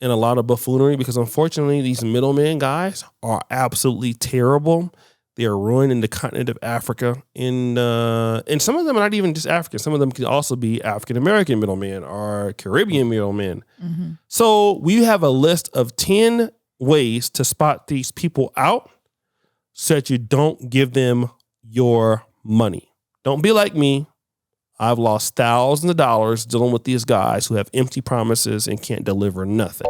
and a lot of buffoonery because unfortunately these middlemen guys are absolutely terrible. They are ruining the continent of Africa, and some of them are not even just African. Some of them could also be African American middlemen or Caribbean middlemen. Mm-hmm. So we have a list of 10 ways to spot these people out so that you don't give them your money. Don't be like me. I've lost thousands of dollars dealing with these guys who have empty promises and can't deliver nothing.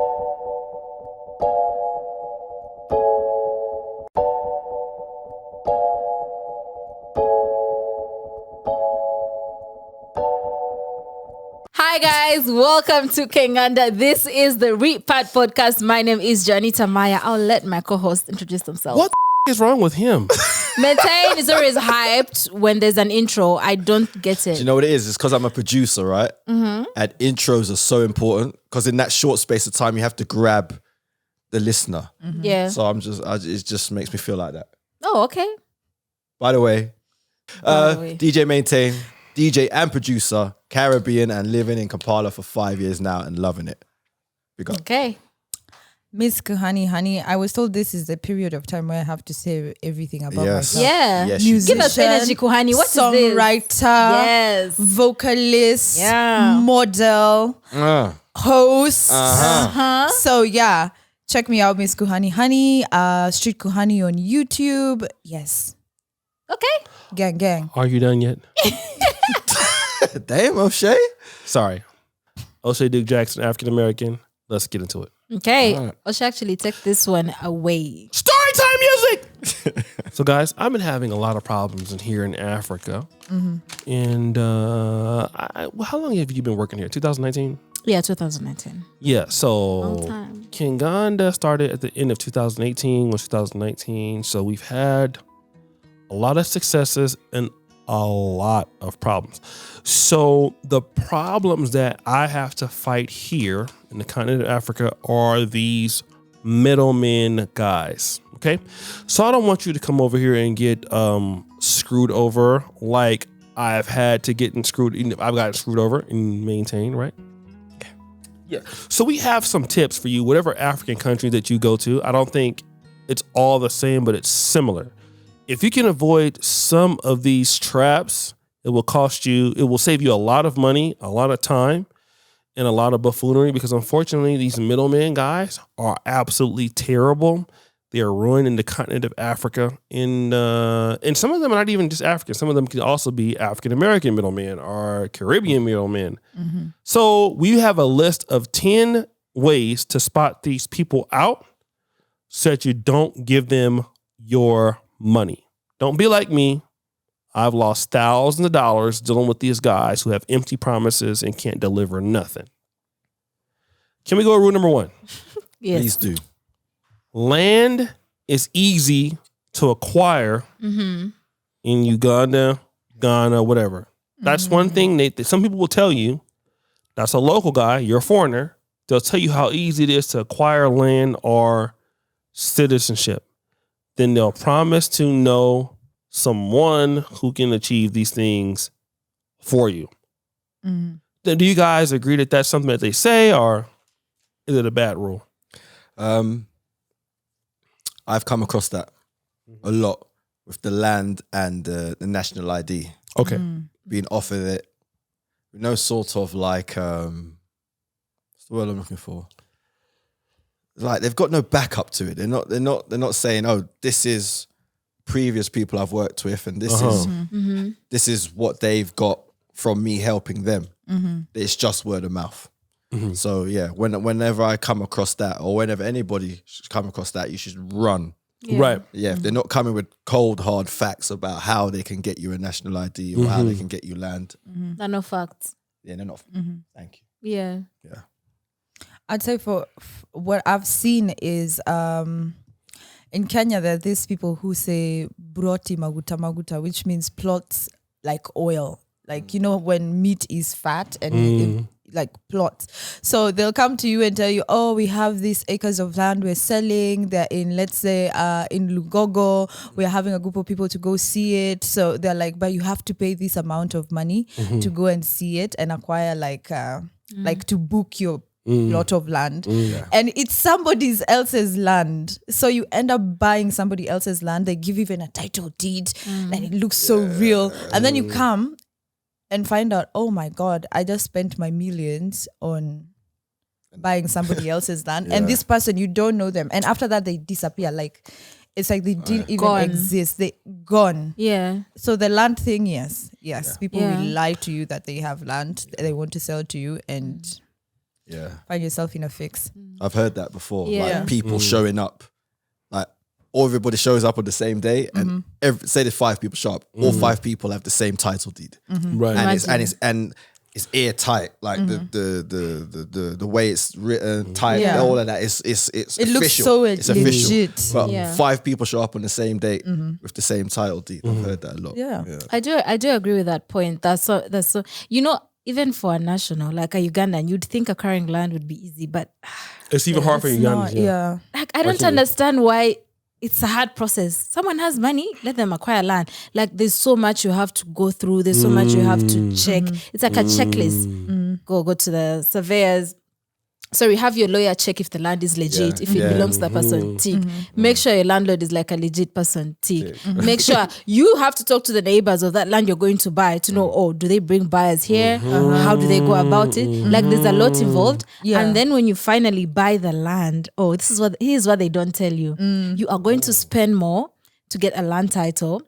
Hi guys, welcome to Kenganda. This is the Read Part podcast. My name is Janita Maya. I'll let my co-host introduce themselves. What the is wrong with him? Maintain is always hyped when there's an intro. I don't get it. Do you know what it is? It's because I'm a producer, right? Mm-hmm. And intros are so important because in that short space of time, you have to grab the listener. Mm-hmm. Yeah. So it just makes me feel like that. Oh, okay. By the way, DJ Maintain, DJ and producer, Caribbean and living in Kampala for 5 years now and loving it. Okay. Miss Kuhani, honey, I was told this is the period of time where I have to say everything about myself. Yeah. Yes, give us energy, Kuhani. What is this? Songwriter, yes, vocalist, yeah, model, host. So yeah, check me out, Miss Kuhani, honey. Street Kuhani on YouTube. Yes. Okay. Gang. Are you done yet? Damn, O'Shea. Sorry. O'Shea Duke Jackson, African American. Let's get into it. Okay. Right. I should actually take this one away. Storytime music! So guys, I've been having a lot of problems here in Africa. Mm-hmm. And how long have you been working here? 2019? Yeah, 2019. Yeah, so long time. Kenganda started at the end of 2018 was 2019. So we've had a lot of successes and a lot of problems. So the problems that I have to fight here in the continent of Africa are these middlemen guys. Okay. So I don't want you to come over here and get screwed over like I've had to get screwed. I've gotten screwed over and Maintain, right? Yeah. So we have some tips for you, whatever African country that you go to. I don't think it's all the same, but it's similar. If you can avoid some of these traps, it will save you a lot of money, a lot of time, and a lot of buffoonery because unfortunately these middlemen guys are absolutely terrible. They are ruining the continent of Africa, and some of them are not even just African. Some of them could also be African American middlemen or Caribbean middlemen. Mm-hmm. So we have a list of 10 ways to spot these people out so that you don't give them your money. Don't be like me. I've lost thousands of dollars dealing with these guys who have empty promises and can't deliver nothing. Can we go to rule number 1? Yes. Please do. Land is easy to acquire in Uganda, Ghana, whatever. That's one thing some people will tell you. That's a local guy. You're a foreigner. They'll tell you how easy it is to acquire land or citizenship. Then they'll promise to know someone who can achieve these things for you. Mm-hmm. Then do you guys agree that that's something that they say, or is it a bad rule? I've come across that a lot with the land and the national ID. Okay. Being offered it with no sort of like, what's the word I'm looking for? Like they've got no backup to it. They're not saying, oh, this is previous people I've worked with, and this is what they've got from me helping them. Mm-hmm. It's just word of mouth. Mm-hmm. So yeah, whenever I come across that, or whenever anybody should come across that, you should run. Yeah. Right. Yeah, if they're not coming with cold hard facts about how they can get you a national ID or how they can get you land. Mm-hmm. They're no facts. Yeah, they're not. Thank you. Yeah. Yeah. I'd say for what I've seen is in Kenya there are these people who say broti maguta, which means plots like oil. Like, you know, when meat is fat and like plots. So they'll come to you and tell you, oh, we have these acres of land we're selling. They're in, let's say, in Lugogo. We're having a group of people to go see it. So they're like, but you have to pay this amount of money to go and see it and acquire like to book your plot of land, and it's somebody else's land. So you end up buying somebody else's land. They give you even a title deed, and it looks so real. And then you come and find out, oh my God, I just spent my millions on buying somebody else's land, and this person, you don't know them, and after that they disappear. Like it's like they didn't even exist. They gone. Yeah. So the land thing, yes, people will lie to you that they have land they want to sell to you, and find yourself in a fix. I've heard that before. Yeah. Like people showing up, like everybody shows up on the same day, and say there's 5 people show up, all 5 people have the same title deed, Right. and it's airtight, like the way it's written, tight, all of that. It's It official. looks so It's official. legit. But 5 people show up on the same date with the same title deed. I've heard that a lot. Yeah. I do agree with that point. That's so even for a national, like a Ugandan, you'd think acquiring land would be easy, but It's even hard for It's Ugandans. not, Yeah. like I don't understand why it's a hard process. Someone has money, let them acquire land. Like there's so much you have to go through. There's so much you have to check. It's like a checklist. Go to the surveyors. Sorry, have your lawyer check if the land is legit, if it belongs to the person, tick. Make sure your landlord is like a legit person, tick. Make sure you have to talk to the neighbors of that land you're going to buy to know, do they bring buyers here? How do they go about it? Like there's a lot involved. Yeah. And then when you finally buy the land, here's what they don't tell you. You are going to spend more to get a land title.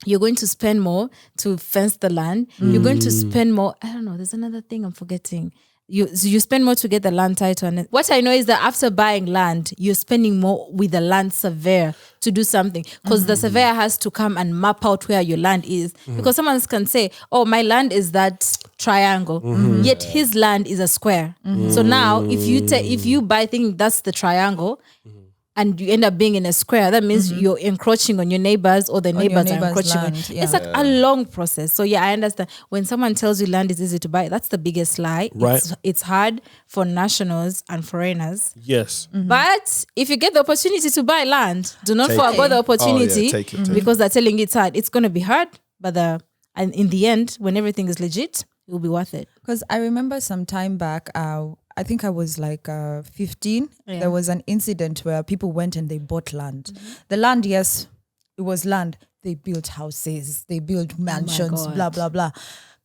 You're going to spend more to fence the land. You're going to spend more. I don't know. There's another thing I'm forgetting. You spend more to get the land title. And what I know is that after buying land, you're spending more with the land surveyor to do something, because the surveyor has to come and map out where your land is. Because someone can say, oh, my land is that triangle, yet his land is a square. So now if you buy thinking that's the triangle, and you end up being in a square, that means you're encroaching on your neighbors, or the neighbors are encroaching on land, you. It's like a long process. So I understand when someone tells you land is easy to buy, that's the biggest lie. Right. It's hard for nationals and foreigners. Yes. But if you get the opportunity to buy land, do not Take forego it. the opportunity, Take it. because they're telling you it's hard. It's going to be hard, but and in the end, when everything is legit, it will be worth it. Because I remember some time back, I think I was like 15. Yeah. There was an incident where people went and they bought land. The land, yes, it was land. They built houses, they built mansions, God. blah, blah, blah.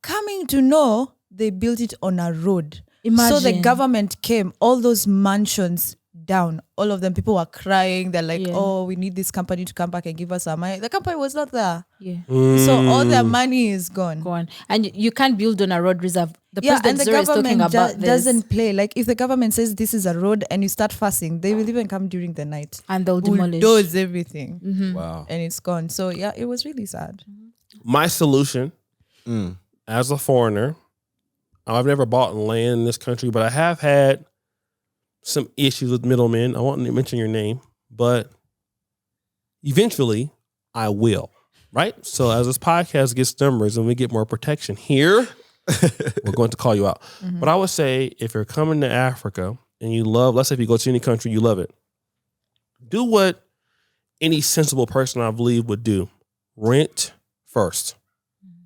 Coming to know, they built it on a road. So the Imagine. government came, all those mansions down, all of them, people were crying. They're like, Yeah. oh, we need this company to come back and give us our money. The company was not there. Yeah. So all their money is gone. Go on. And you can't build on a road reserve. The Yeah, and president the Zero is talking government about this. doesn't play. Like if the government says this is a road and you start fussing, they will even come during the night. And they'll demolish. Bulldoze everything. Wow. And it's gone. So yeah, it was really sad. My solution as a foreigner, I've never bought land in this country, but I have had some issues with middlemen. I won't mention your name, but eventually I will. Right? So as this podcast gets numbers and we get more protection here, we're going to call you out. But I would say if you're coming to Africa and you love, let's say if you go to any country, you love it. Do what any sensible person I believe would do. Rent first.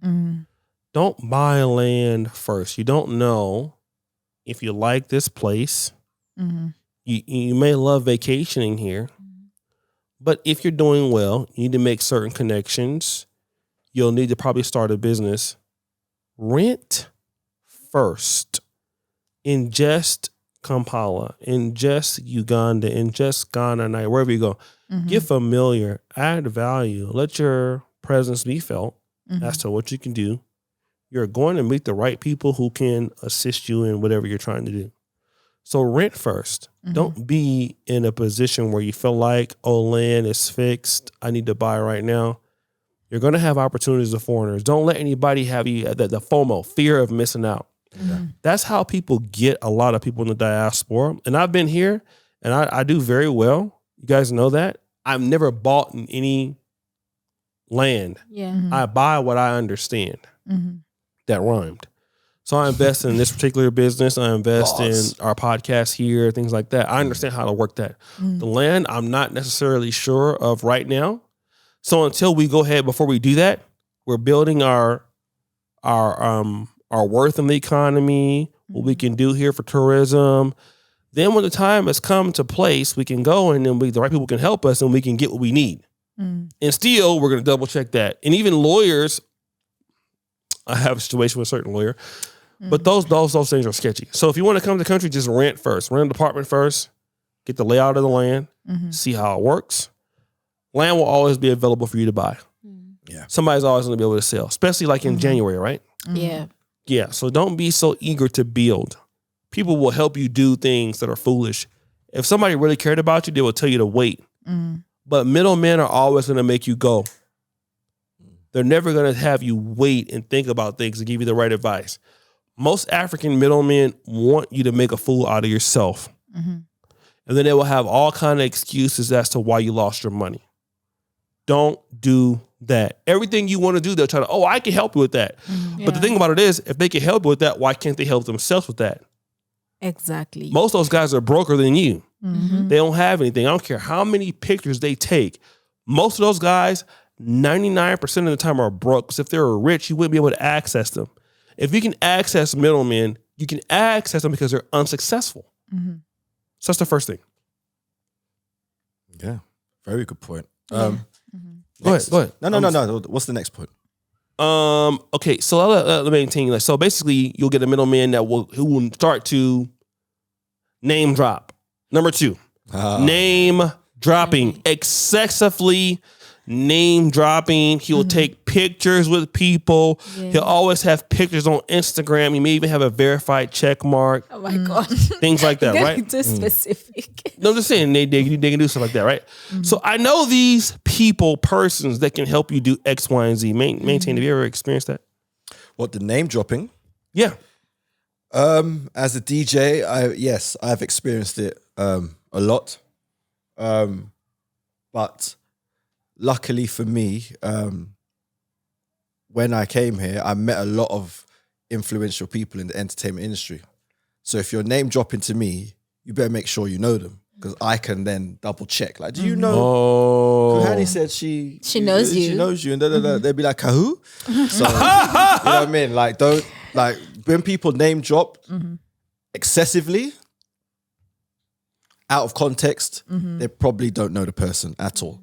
Don't buy land first. You don't know if you like this place. You may love vacationing here. But if you're doing well, you need to make certain connections. You'll need to probably start a business. Rent first. Ingest Kampala, ingest Uganda, ingest Ghana, wherever you go. Get familiar, add value, let your presence be felt as to what you can do. You're going to meet the right people who can assist you in whatever you're trying to do. So rent first. Don't be in a position where you feel like, oh, land is fixed. I need to buy right now. You're going to have opportunities as foreigners. Don't let anybody have you the FOMO, fear of missing out. That's how people get a lot of people in the diaspora. And I've been here and I do very well. You guys know that. I've never bought any land. Yeah. I buy what I understand. That rhymed. So I invest in this particular business. I invest in our podcast here, things like that. I understand how to work that. The land, I'm not necessarily sure of right now. So until we go ahead, before we do that, we're building our worth in the economy. what we can do here for tourism. Then when the time has come to place, we can go and then the right people can help us and we can get what we need. And still, we're going to double check that. And even lawyers, I have a situation with a certain lawyer, but those things are sketchy. So if you want to come to the country, just rent first. Rent an apartment first. Get the layout of the land. See how it works. Land will always be available for you to buy. Yeah. Somebody's always going to be able to sell, especially like in January, right? Yeah. Yeah. So don't be so eager to build. People will help you do things that are foolish. If somebody really cared about you, they will tell you to wait. But middlemen are always going to make you go. They're never going to have you wait and think about things and give you the right advice. Most African middlemen want you to make a fool out of yourself. And then they will have all kind of excuses as to why you lost your money. Don't do that. Everything you want to do, they'll try to, I can help you with that. But the thing about it is, if they can help you with that, why can't they help themselves with that? Exactly. Most of those guys are broker than you. They don't have anything. I don't care how many pictures they take. Most of those guys, 99% of the time are broke. Because if they were rich, you wouldn't be able to access them. If you can access middlemen, you can access them because they're unsuccessful. So that's the first thing. Yeah. Very good point. Go ahead. No. What's the next point? Okay, so let me maintain. So basically, you'll get a middleman who will start to name drop. Number 2, name dropping, excessively name dropping. He will take pictures with people. He'll always have pictures on Instagram. He may even have a verified check mark. Oh my God. Things like that, right? Too specific. No, I'm just saying they can do stuff like that, right? So I know these persons that can help you do X, Y, and Z. Maintain. Have you ever experienced that? What, the name dropping? Yeah. As a DJ, I've experienced it a lot. But luckily for me, when I came here, I met a lot of influential people in the entertainment industry. So if you're name dropping to me, you better make sure you know them, because I can then double check. Like, do you know? Hani said she knows you. She knows you, and they'd be like, who? So you know what I mean? Like, don't when people name drop excessively, out of context, they probably don't know the person at all.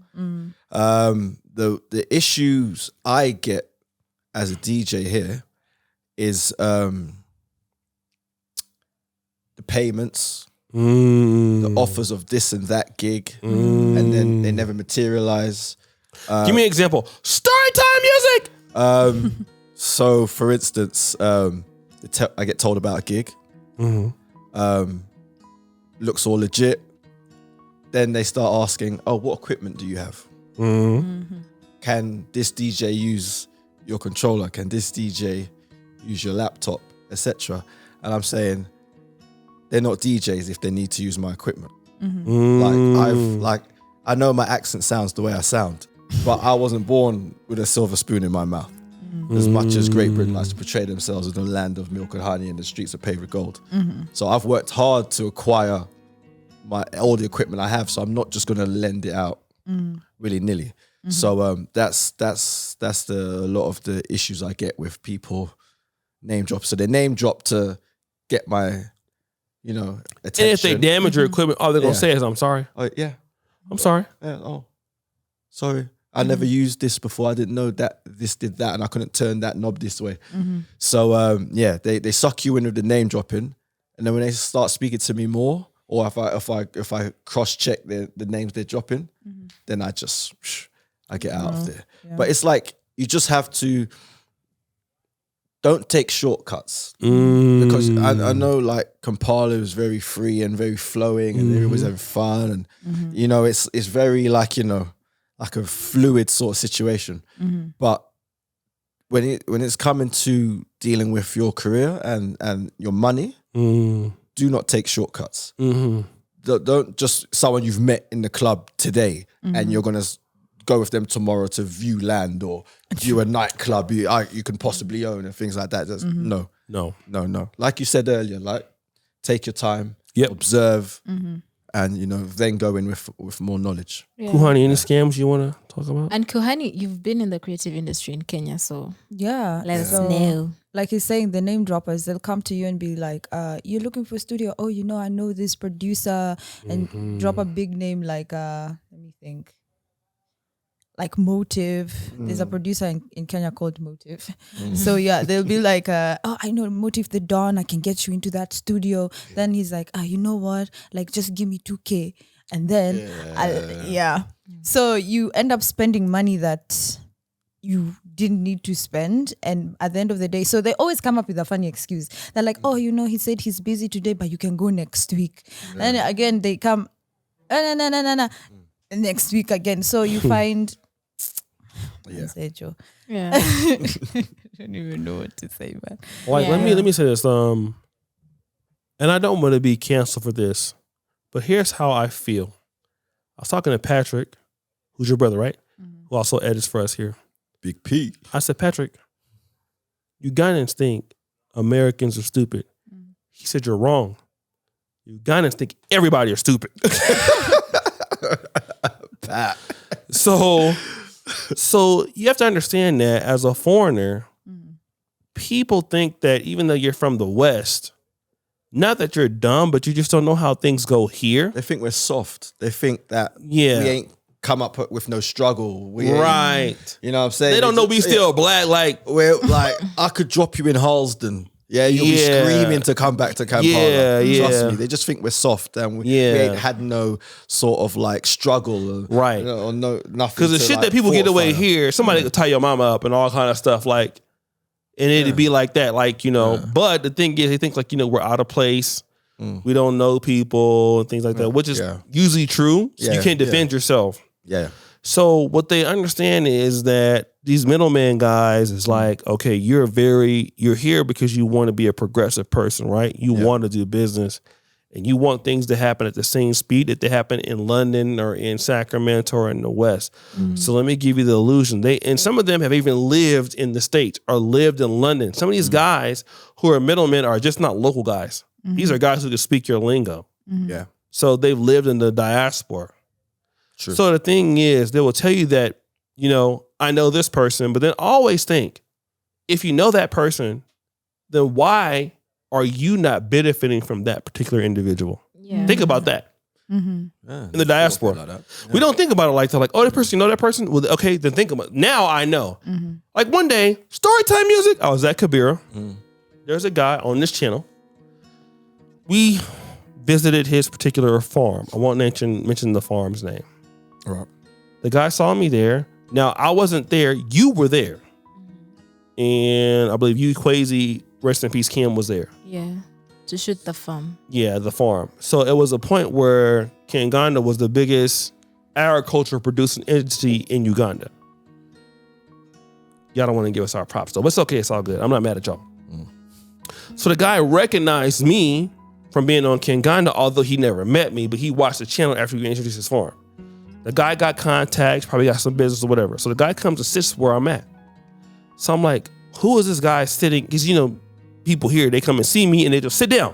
The issues I get as a DJ here is the payments, the offers of this and that gig, and then they never materialize. Give me an example. Storytime music. So, for instance, I get told about a gig. Looks all legit. Then they start asking, what equipment do you have? Can this DJ use your controller? Can this DJ use your laptop, etc.? And I'm saying, they're not DJs if they need to use my equipment. I know my accent sounds the way I sound, but I wasn't born with a silver spoon in my mouth. As much as Great Britain likes to portray themselves as the land of milk and honey and the streets are paved with gold. So I've worked hard to acquire all the equipment I have, so I'm not just going to lend it out willy-nilly. So that's a lot of the issues I get with people name drop. So they name drop to get my, attention. And if they damage your equipment, all they're going to say is, I'm sorry. Oh, yeah. I'm sorry. Yeah, sorry. I never used this before. I didn't know that this did that, and I couldn't turn that knob this way. So they suck you in with the name dropping, and then when they start speaking to me more, or if I cross check the names they're dropping, then I get out of there. Yeah. But it's like you just have to don't take shortcuts, because I know like Kampala is very free and very flowing, and everyone's having fun, and it's very like like a fluid sort of situation. But when it's coming to dealing with your career and your money, do not take shortcuts. Don't just someone you've met in the club today and you're gonna go with them tomorrow to view land or view a nightclub you can possibly own and things like that. No. Like you said earlier, like take your time, observe, and then go in with more knowledge. Yeah. Kuhani, any scams you want to talk about? And Kuhani, you've been in the creative industry in Kenya, so Yeah. let us So, know. like he's saying, the name droppers, they'll come to you and be like, you're looking for a studio. Oh, I know this producer, and drop a big name like, let me think, like Motive. There's a producer in Kenya called Motive. So yeah, they'll be like, oh, I know Motive the Don. I can get you into that studio. Then he's like, you know what? Like, just give me 2K. And then, So you end up spending money that you didn't need to spend, and at the end of the day, so they always come up with a funny excuse. They're like, oh, he said he's busy today, but you can go next week. And again they come, no, next week again. So you find say Joe. Yeah. I don't even know what to say, man. Like, let me say this. And I don't want to be canceled for this, but here's how I feel. I was talking to Patrick, who's your brother, right? Who also edits for us here. Big P. I said, Patrick, Ugandans think Americans are stupid. He said, you're wrong. Ugandans think everybody are stupid. So you have to understand that as a foreigner, people think that even though you're from the West, not that you're dumb, but you just don't know how things go here. They think we're soft. They think that we Yeah. ain't come up with no struggle. We ain't- Right. You know what I'm saying? They don't know we still black. Like, We're like, I could drop you in Halsden. Yeah, you'll be Yeah. screaming to come back to Kampala. Yeah, Trust yeah. me. They just think we're soft and we Yeah. ain't had no sort of like struggle. Right. Or no nothing. because the to, shit like, that people get away fortify. here, somebody could tie your mama up and all kind of stuff. Like, and it'd be like that. Like, but the thing is, they think like, we're out of place. We don't know people and things like that, which is usually true. So you Yeah, can't defend yourself. Yeah. So what they understand is that these middleman guys is like, okay, you're here because you want to be a progressive person, right? You want to do business and you want things to happen at the same speed that they happen in London or in Sacramento or in the West. So let me give you the illusion. And some of them have even lived in the States or lived in London. Some of these guys who are middlemen are just not local guys. These are guys who can speak your lingo. Yeah. So they've lived in the diaspora. True. So the thing is, they will tell you that, I know this person, but then always think, if you know that person, then why are you not benefiting from that particular individual? Yeah. Think about that. Yeah, In the diaspora. like that. We don't think about it like that. Like, oh, that person, you know that person? Well, okay, then think about it. Now I know. Like one day, Storytime Music, I was at Kabira. There's a guy on this channel. We visited his particular farm. I won't mention the farm's name. Right. The guy saw me there. Now, I wasn't there. You were there. And I believe you, Quasi, rest in peace, Kim, was there. Yeah. To shoot the farm. Yeah, the farm. So it was a point where Kanganda was the biggest agriculture producing entity in Uganda. Y'all don't want to give us our props though, but it's okay. It's all good. I'm not mad at y'all. So the guy recognized me from being on Kanganda, although he never met me, but he watched the channel after we introduced his farm. The guy got contacts, probably got some business or whatever. So the guy comes and sits where I'm at. So I'm like, who is this guy sitting? Because, people here, they come and see me and they just sit down.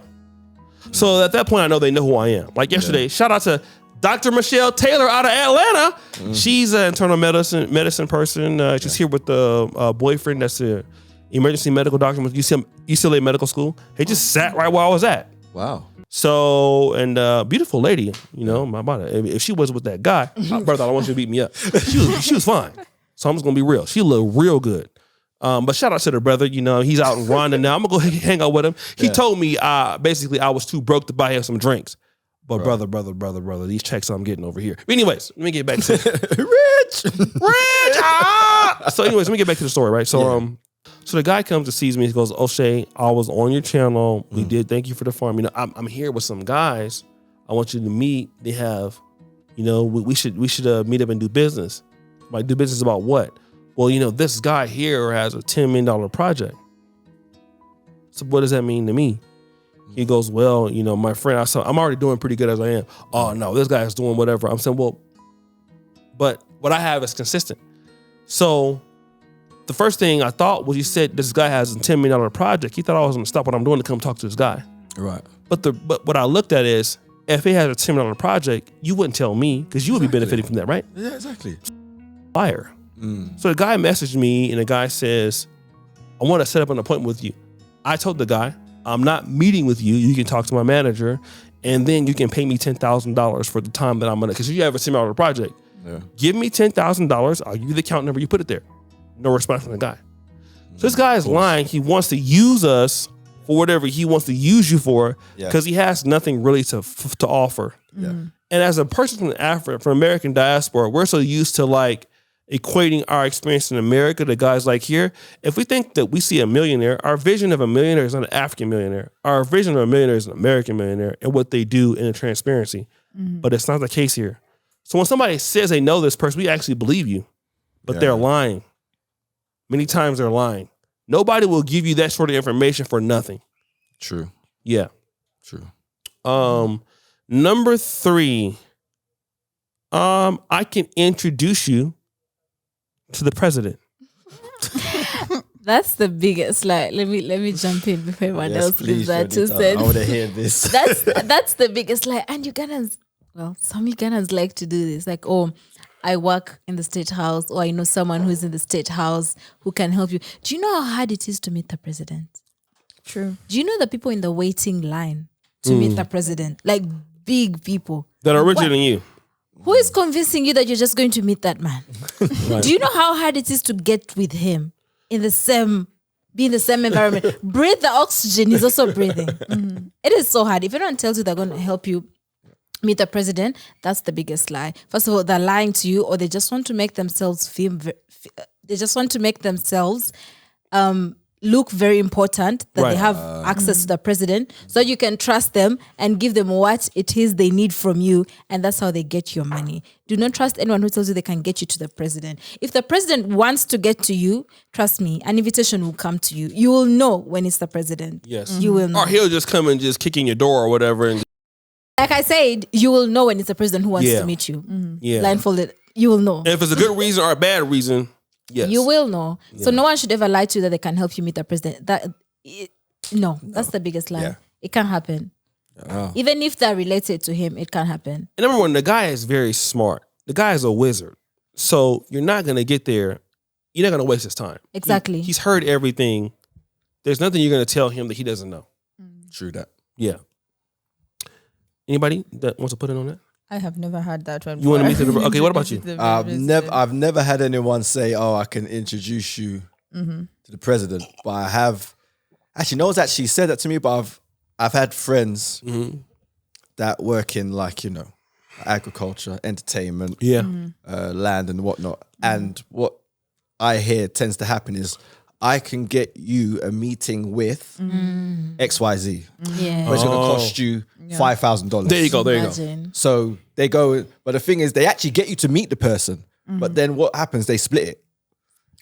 So at that point, I know they know who I am. Like yesterday, shout out to Dr. Michelle Taylor out of Atlanta. She's an internal medicine person. She's here with the boyfriend that's an emergency medical doctor with UCLA Medical School. They just sat right where I was at. Wow. So, and beautiful lady, my mother. If she was with that guy, brother, I don't want you to beat me up. She was fine. So I'm just gonna be real. She looked real good. But shout out to the brother. He's out in Rwanda now. I'm gonna go hang out with him. He told me basically I was too broke to buy him some drinks. But brother, these checks I'm getting over here. But anyways, let me get back to rich. So anyways, let me get back to the story, right? So so the guy comes and sees me. He goes, O'Shea, I was on your channel. We did. Thank you for the farm. I'm here with some guys. I want you to meet. They have, we should meet up and do business. Like, do business about what? Well, this guy here has a $10 million project. So what does that mean to me? He goes, well, my friend, I'm already doing pretty good as I am. Oh no, this guy is doing whatever. I'm saying, well, but what I have is consistent. So the first thing I thought was, you said this guy has a $10 million project. He thought I was going to stop what I'm doing to come talk to this guy. Right. But what I looked at is, if they had a $10 million project, you wouldn't tell me because you would be benefiting from that, right? Yeah, exactly. Liar. So the guy messaged me and the guy says, I want to set up an appointment with you. I told the guy, I'm not meeting with you. You can talk to my manager and then you can pay me $10,000 for the time that I'm going to, because you have a $10 million project. Yeah. Give me $10,000. I'll give you the account number. You put it there. No response from the guy. So this guy is lying. He wants to use us for whatever he wants to use you for because he has nothing really to offer. Yeah. And as a person from Africa, from American diaspora, we're so used to like equating our experience in America to guys like here. If we think that we see a millionaire, our vision of a millionaire is not an African millionaire. Our vision of a millionaire is an American millionaire and what they do in the transparency. But it's not the case here. So when somebody says they know this person, we actually believe you, but they're lying. Many times they're lying. Nobody will give you that sort of information for nothing. True. Yeah. True. Number 3, I can introduce you to the president. That's the biggest lie. Let me jump in before everyone else gives that 2 I cents. want to hear this. That's the biggest lie. And Ugandans, well, some Ugandans like to do this. Like, oh, I work in the state house, or I know someone who's in the state house who can help you. Do you know how hard it is to meet the president? True. Do you know the people in the waiting line to meet the president? Like big people. That are richer than you. Who is convincing you that you're just going to meet that man? Do you know how hard it is to get with him be in the same environment? Breathe the oxygen, he's also breathing. It is so hard. If anyone tells you they're going to help you meet the president, that's the biggest lie. First of all, they're lying to you, or they just want to make themselves look very important, that they have access to the president, so you can trust them and give them what it is they need from you, and that's how they get your money. Do not trust anyone who tells you they can get you to the president. If the president wants to get to you, trust me, an invitation will come to you. You will know when it's the president. Yes. You will know. Or he'll just come and just kick in your door or whatever. And like I said, you will know when it's the president who wants to meet you. Yeah. Blindfolded, you will know. And if it's a good reason or a bad reason, yes. You will know. Yeah. So no one should ever lie to you that they can help you meet the president. That's the biggest lie. Yeah. It can't happen. Even if they're related to him, it can't happen. And number one, the guy is very smart. The guy is a wizard. So you're not going to get there. You're not going to waste his time. Exactly. He's heard everything. There's nothing you're going to tell him that he doesn't know. True that. Yeah. Anybody that wants to put in on that? I have never had that one. You want to meet the okay? What about you? I've never had anyone say, "Oh, I can introduce you to the president." But I have. Actually, no one's actually said that to me. But I've had friends that work in agriculture, entertainment, land and whatnot. And what I hear tends to happen is, I can get you a meeting with XYZ. Yeah. But it's going to cost you $5,000. There you go. So they go, but the thing is, they actually get you to meet the person. But then what happens? They split it.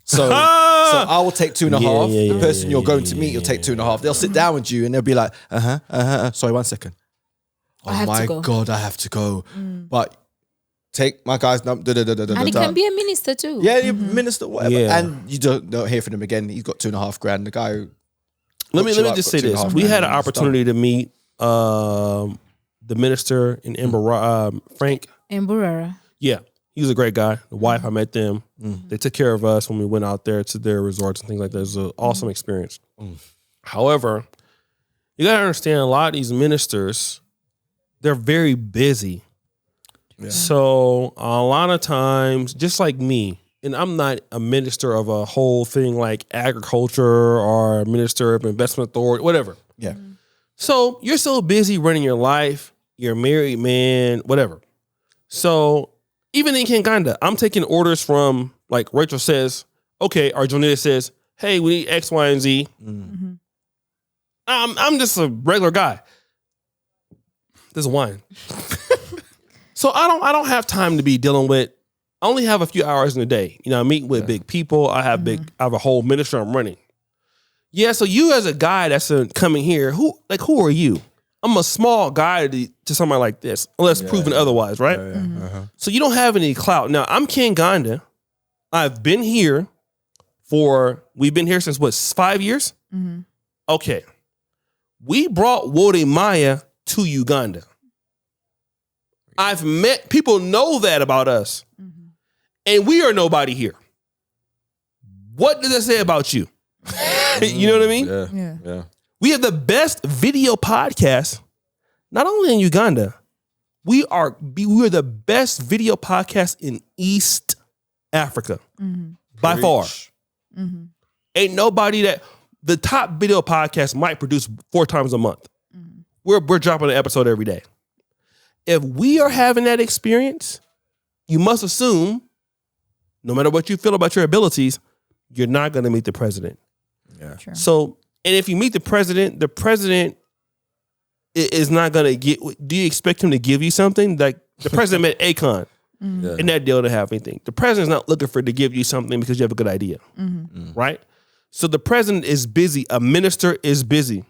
So I will take 2.5. The person you're going to meet, you'll take 2.5. They'll sit down with you and they'll be like, sorry, 1 second. Oh my God, I have to go. But take my guy's number. And he can be a minister too. Yeah, you minister, whatever. Yeah. And you don't hear from him again. He's got $2,500. The guy. Let me just say this. We had an opportunity to meet the minister in Frank. Mburara. Yeah. He was a great guy. The wife, I met them. They took care of us when we went out there to their resorts and things like that. It was an awesome experience. However, you got to understand, a lot of these ministers, they're very busy. Yeah. So a lot of times, just like me, and I'm not a minister of a whole thing like agriculture or a minister of investment authority, whatever. Yeah. So you're so busy running your life, you're a married man, whatever. So even in Kinganda, I'm taking orders from, like Rachel says, okay, or Jonita says, hey, we need X, Y, and Z. I'm just a regular guy. There's wine. So I don't have time to be dealing with. I only have a few hours in a day. I meet with big people. I have a whole ministry I'm running. Yeah. So you as a guy that's coming here, who are you? I'm a small guy to somebody like this, unless proven otherwise, right? So you don't have any clout. Now I'm Kinganda. I've been here we've been here since what, 5 years? Okay. We brought Wode Maya to Uganda. I've met people know that about us. And we are nobody here. What does that say about you? You know what I mean? Yeah. We have the best video podcast, not only in Uganda. We are the best video podcast in East Africa by far. Ain't nobody that the top video podcast might produce 4 times a month. We're dropping an episode every day. If we are having that experience, you must assume, no matter what you feel about your abilities, you're not going to meet the president. Yeah. Sure. So, and if you meet the president is not going to get. Do you expect him to give you something? Like the president met Akon, and that deal didn't have anything. The president's not looking to give you something because you have a good idea, right? So the president is busy. A minister is busy.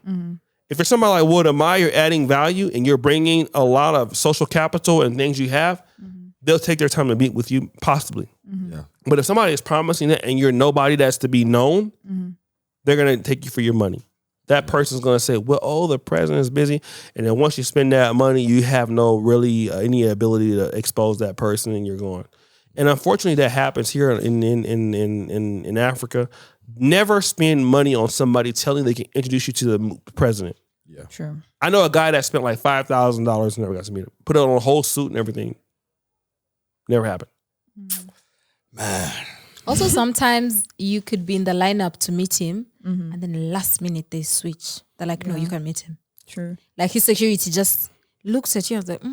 If you're somebody like Wood Amai, you're adding value and you're bringing a lot of social capital and things you have, they'll take their time to meet with you, possibly. Yeah. But if somebody is promising that and you're nobody that's to be known, they're going to take you for your money. That person's going to say, well, the president is busy. And then once you spend that money, you have no really any ability to expose that person and you're going. And unfortunately, that happens here in Africa. Never spend money on somebody telling they can introduce you to the president. Yeah. Sure. I know a guy that spent like $5,000 and never got to meet him. Put on a whole suit and everything. Never happened. Man. Also, sometimes you could be in the lineup to meet him, and then last minute they switch. They're like, no, you can meet him. True. Like his security just looks at you and is like,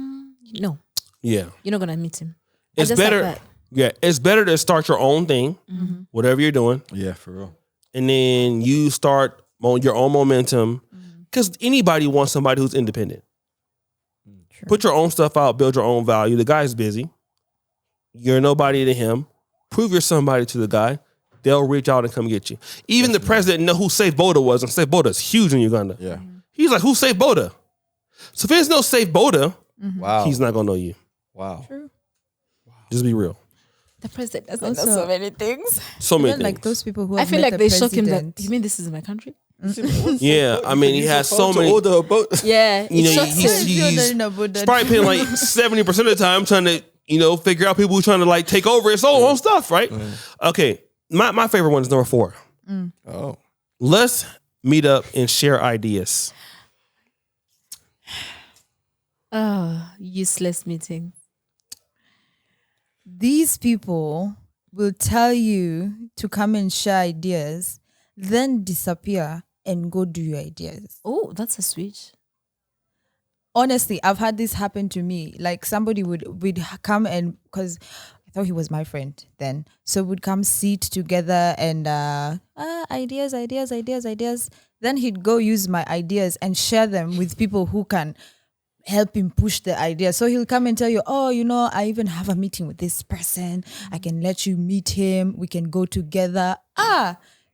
no, Yeah. you're not going to meet him. It's just better. like that. Yeah, it's better to start your own thing, whatever you're doing, Yeah, for real. and then you start on your own momentum. Because anybody wants somebody who's independent. Sure. Put your own stuff out, build your own value. The guy's busy. You're nobody to him. Prove you're somebody to the guy. They'll reach out and come get you. Even the president know who Safe Boda was, and Safe Boda is huge in Uganda. Yeah. He's like, who's Safe Boda? So if there's no Safe Boda, Wow. he's not gonna know you. Wow. True. Just be real. The president doesn't Also- know so many things. So many Even things. like those people who I have feel met like the they shock him that, president. you mean this is my country? Yeah, I mean, he has so To many. order a boat. Yeah, You know, it shocks he's- him. he's probably paying like 70% of the time trying to, figure out people who trying to like take over his own stuff, right? Okay, my favorite one is number 4. Oh. Let's meet up and share ideas. Oh, useless meeting. These people will tell you to come and share ideas, then disappear and go do your ideas. Oh, that's a switch. Honestly, I've had this happen to me. Like somebody would come and, because I thought he was my friend then, so we'd come sit together and ideas. Then he'd go use my ideas and share them with people who can help him push the idea. So he'll come and tell you, I even have a meeting with this person. I can let you meet him. We can go together.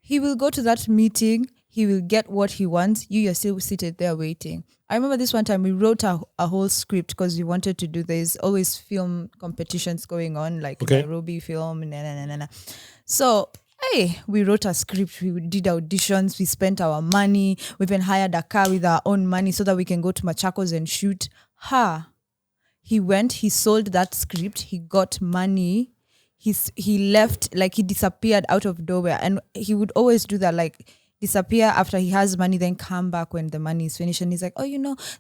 He will go to that meeting. He will get what he wants. You're still seated there waiting. I remember this one time we wrote a whole script because we wanted to do, there's always film competitions going on, like Nairobi film. So, we wrote a script. We did auditions. We spent our money. We even hired a car with our own money so that we can go to Machakos and shoot. He went, he sold that script. He got money. He left, like he disappeared out of nowhere. And he would always do that, like disappear after he has money, then come back when the money is finished. And he's like,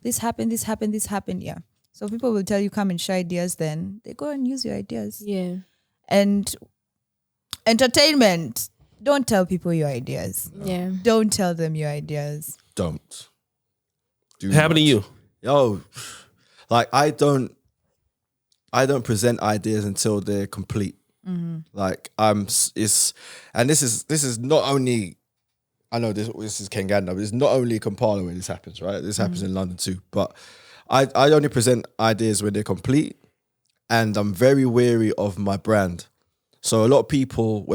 this happened. Yeah. So people will tell you, come and share ideas. Then they go and use your ideas. Yeah. And entertainment, don't tell people your ideas. Yeah. Don't tell them your ideas. Don't. Do It happened to you. Yo, like I don't present ideas until they're complete. Like this is not only, I know this is Kenganda, but it's not only Kampala where this happens, right? This happens in London too. But I only present ideas when they're complete, and I'm very wary of my brand. So a lot of people,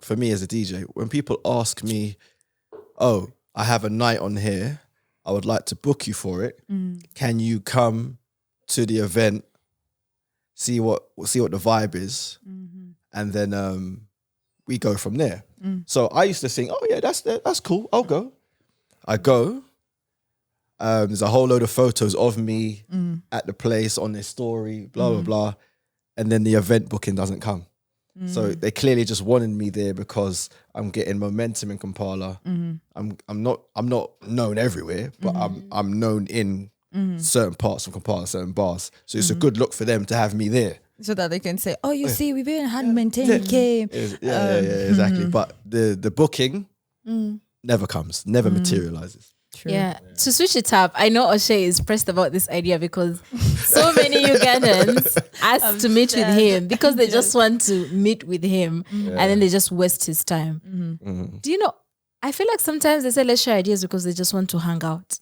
for me as a DJ, when people ask me, oh, I have a night on here, I would like to book you for it. Can you come to the event, see what the vibe is, and then we go from there. So I used to think, oh yeah, that's cool, I'll go. I go, There's a whole load of photos of me at the place on their story, blah, blah, blah. And then the event booking doesn't come. So they clearly just wanted me there because I'm getting momentum in Kampala. I'm not known everywhere, but I'm known in certain parts of Kampala, certain bars. So it's a good look for them to have me there. So that they can say, oh, you see, we've been had maintained game. Yeah, exactly. But the booking never comes, never materializes. True. Yeah. To switch it up, I know O'Shea is pressed about this idea because so many Ugandans ask to meet with him because they just want to meet with him and then they just waste his time. Do you know, I feel like sometimes they say let's share ideas because they just want to hang out.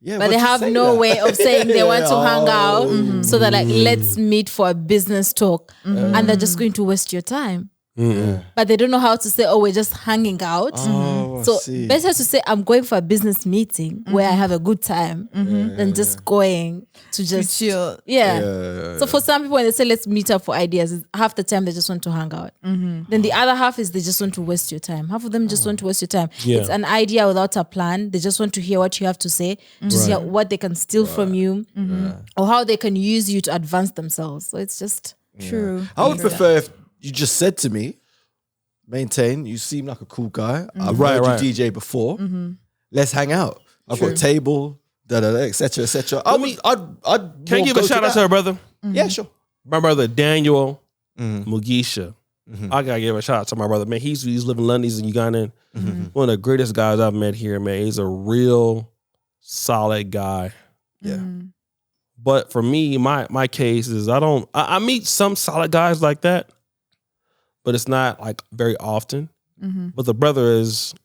Yeah, But they have no way of saying they want to hang out. So they're like, let's meet for a business talk. And they're just going to waste your time. But they don't know how to say, oh, we're just hanging out. So better to say, I'm going for a business meeting where I have a good time than just going to just chill. Yeah. So for some people, when they say, let's meet up for ideas, half the time they just want to hang out. Then the other half is they just want to waste your time. Half of them just want to waste your time. Yeah. It's an idea without a plan. They just want to hear what you have to say, to see what they can steal from you or how they can use you to advance themselves. So it's just True. I would prefer if you just said to me, maintain, you seem like a cool guy. I've heard you DJ before. Let's hang out. I've got a table, etc., etc. I'd Can you give a shout out to her brother? Yeah, sure. My brother Daniel Mugisha. I gotta give a shout out to my brother, man. He's living in London, he's in Uganda. One of the greatest guys I've met here, man. He's a real solid guy. Yeah. But for me, my case is I meet some solid guys like that, but it's not like very often. But the brother is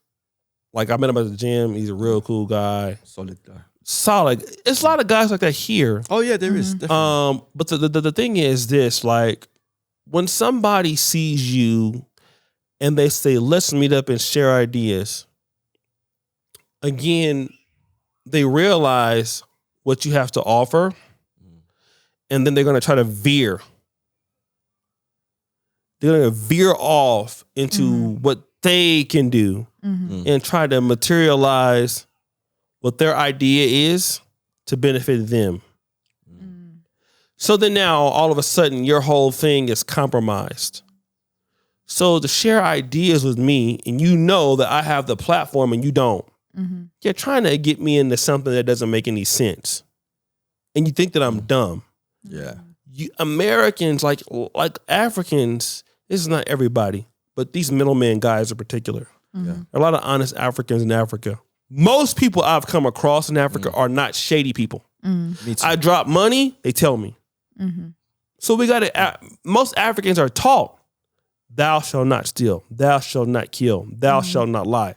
like, I met him at the gym. He's a real cool guy. Solid guy. Solid. It's a lot of guys like that here. Oh yeah, there is. Definitely. But the thing is this, like when somebody sees you and they say, let's meet up and share ideas, again, they realize what you have to offer, and then they're going to try to veer. They're going to veer off into what they can do and try to materialize what their idea is to benefit them. So then now, all of a sudden, your whole thing is compromised. So to share ideas with me, and you know that I have the platform and you don't, you're trying to get me into something that doesn't make any sense. And you think that I'm dumb. Yeah. You Americans, like Africans, this is not everybody, but these middlemen guys in particular. A lot of honest Africans in Africa. Most people I've come across in Africa are not shady people. Me too. I drop money, they tell me. So we got to, most Africans are taught, thou shalt not steal, thou shalt not kill, thou shalt not lie.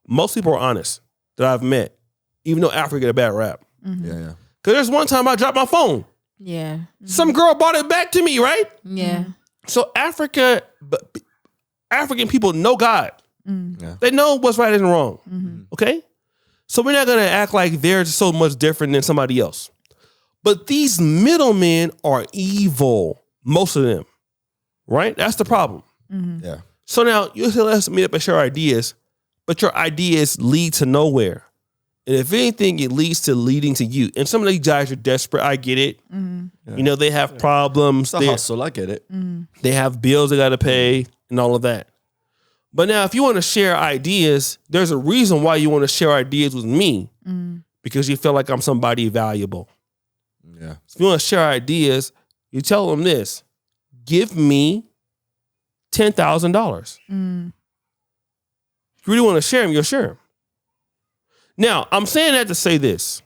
Most people are honest that I've met, even though Africa get a bad rap. Yeah. Because there's one time I dropped my phone. yeah. Some girl brought it back to me, right? Yeah. So African people know God. Yeah. They know what's right and wrong. Okay? So we're not going to act like they're so much different than somebody else. But these middlemen are evil, most of them, right? That's the problem. Yeah. So now you say, let's meet up and share ideas, but your ideas lead to nowhere. And if anything, it leading to you. And some of these guys are desperate. I get it. You know, they have problems. It's a hustle. I get it. They have bills they got to pay and all of that. But now if you want to share ideas, there's a reason why you want to share ideas with me, because you feel like I'm somebody valuable. Yeah. If you want to share ideas, you tell them this: give me $10,000. If you really want to share them, you'll share them. Now, I'm saying that to say this.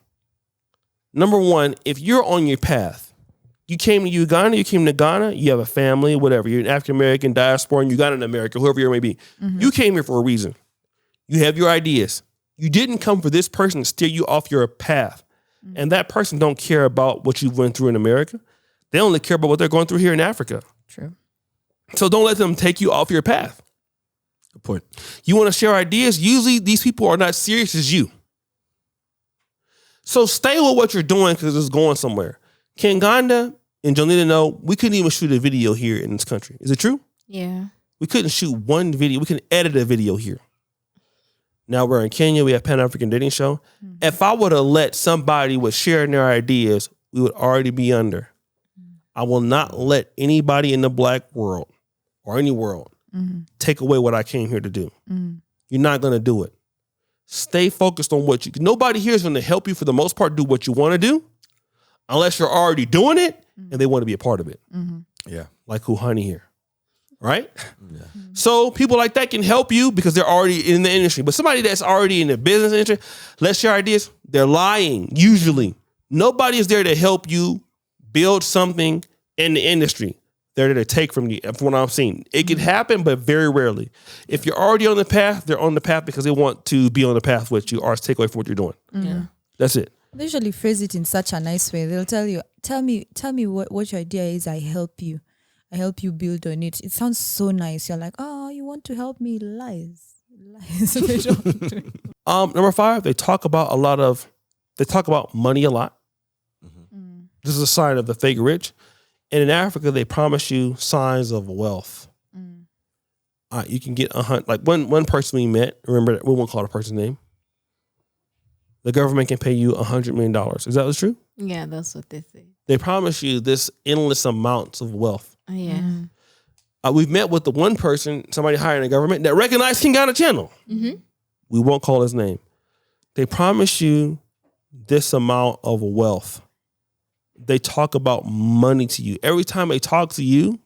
Number one, if you're on your path, you came to Uganda, you came to Ghana, you have a family, whatever, you're an African-American, diaspora, in Uganda, in America, whoever you may be. You came here for a reason. You have your ideas. You didn't come for this person to steer you off your path. And that person don't care about what you went through in America. They only care about what they're going through here in Africa. True. So don't let them take you off your path. Good point. You want to share ideas? Usually these people are not serious as you. So stay with what you're doing because it's going somewhere. Kanganda and Jonita know we couldn't even shoot a video here in this country. Is it true? Yeah. We couldn't shoot one video. We couldn't edit a video here. Now we're in Kenya. We have Pan-African Dating Show. If I would have let somebody with sharing their ideas, we would already be under. I will not let anybody in the black world or any world take away what I came here to do. You're not going to do it. Stay focused on what you. Nobody here is going to help you for the most part do what you want to do, unless you're already doing it and they want to be a part of it. Yeah. Like who Honey here. Right? Yeah. So people like that can help you because they're already in the industry. But somebody that's already in the business industry, let's share ideas, they're lying, usually. Nobody is there to help you build something in the industry. They're there to take from you, from what I'm seeing. It can happen, but very rarely. If you're already on the path, they're on the path because they want to be on the path with you or take away from what you're doing. Yeah. That's it. They usually phrase it in such a nice way. They'll tell you, tell me what your idea is. I help you build on it. It sounds so nice. You're like, oh, you want to help me? Lies. They don't. Number 5, they talk about money a lot. This is a sign of the fake rich. And in Africa, they promise you signs of wealth. You can get like one person we met. Remember, we won't call the person's name. The government can pay you $100 million. Is that what's true? Yeah, that's what they say. They promise you this endless amounts of wealth. Yeah. We've met with the one person, somebody higher in the government, that recognized King Ghana Channel. We won't call his name. They promise you this amount of wealth. They talk about money to you. Every time they talk to you,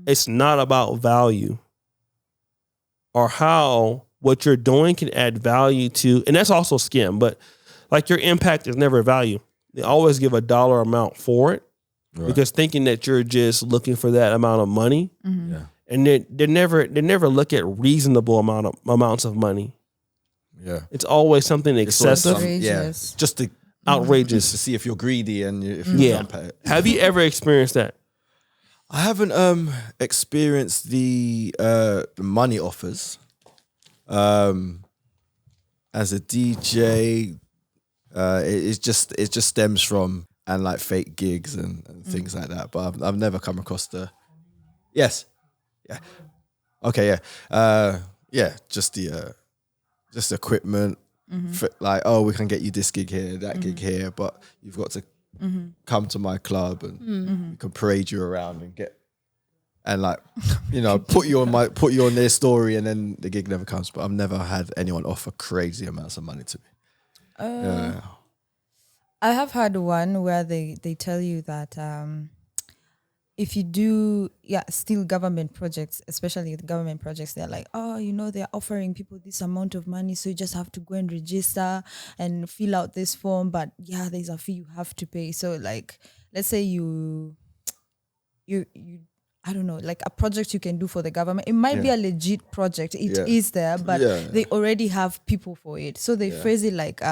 it's not about value or how what you're doing can add value to, and that's also scam, but like your impact is never value. They always give a dollar amount for it because thinking that you're just looking for that amount of money. And they never look at reasonable amounts of money. Yeah. It's always something excessive. Just to outrageous to see if you're greedy and if you don't pay it. Have you ever experienced that? I haven't experienced the money offers. As a DJ, it just stems from and like fake gigs and things like that. But I've never come across just equipment. For, like, oh, we can get you this gig here, that gig here, but you've got to come to my club and we can parade you around and get and like put you on their story, and then the gig never comes. But I've never had anyone offer crazy amounts of money to me. I have had one where they tell you that if you do still government projects, especially the government projects, they're like, oh, they're offering people this amount of money, so you just have to go and register and fill out this form, but there's a fee you have to pay. So like, let's say you I don't know, like a project you can do for the government. It might be a legit project. It is there, but they already have people for it. So they phrase it like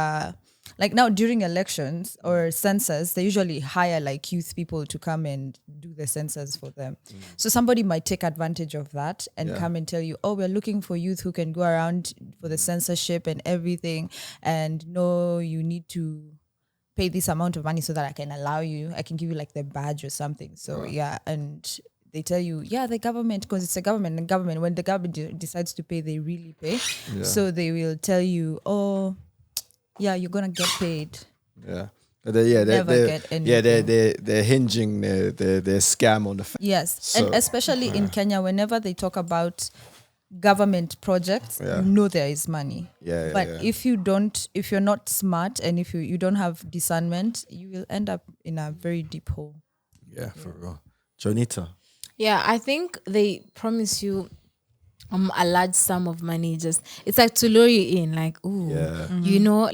now during elections or census, they usually hire like youth people to come and do the census for them. So somebody might take advantage of that and come and tell you, oh, we're looking for youth who can go around for the censorship and everything. And no, you need to pay this amount of money so that I can give you like the badge or something. So and they tell you, the government, because it's a government, and government, when the government decides to pay, they really pay. So they will tell you, oh, you're gonna get paid. They're hinging their scam on the fact. Yes, so, and especially in Kenya, whenever they talk about government projects, there is money. But if you're not smart and if you don't have discernment, you will end up in a very deep hole. Yeah, for real. Jonita. Yeah, I think they promise you a large sum of money. Just it's like to lure you in, like,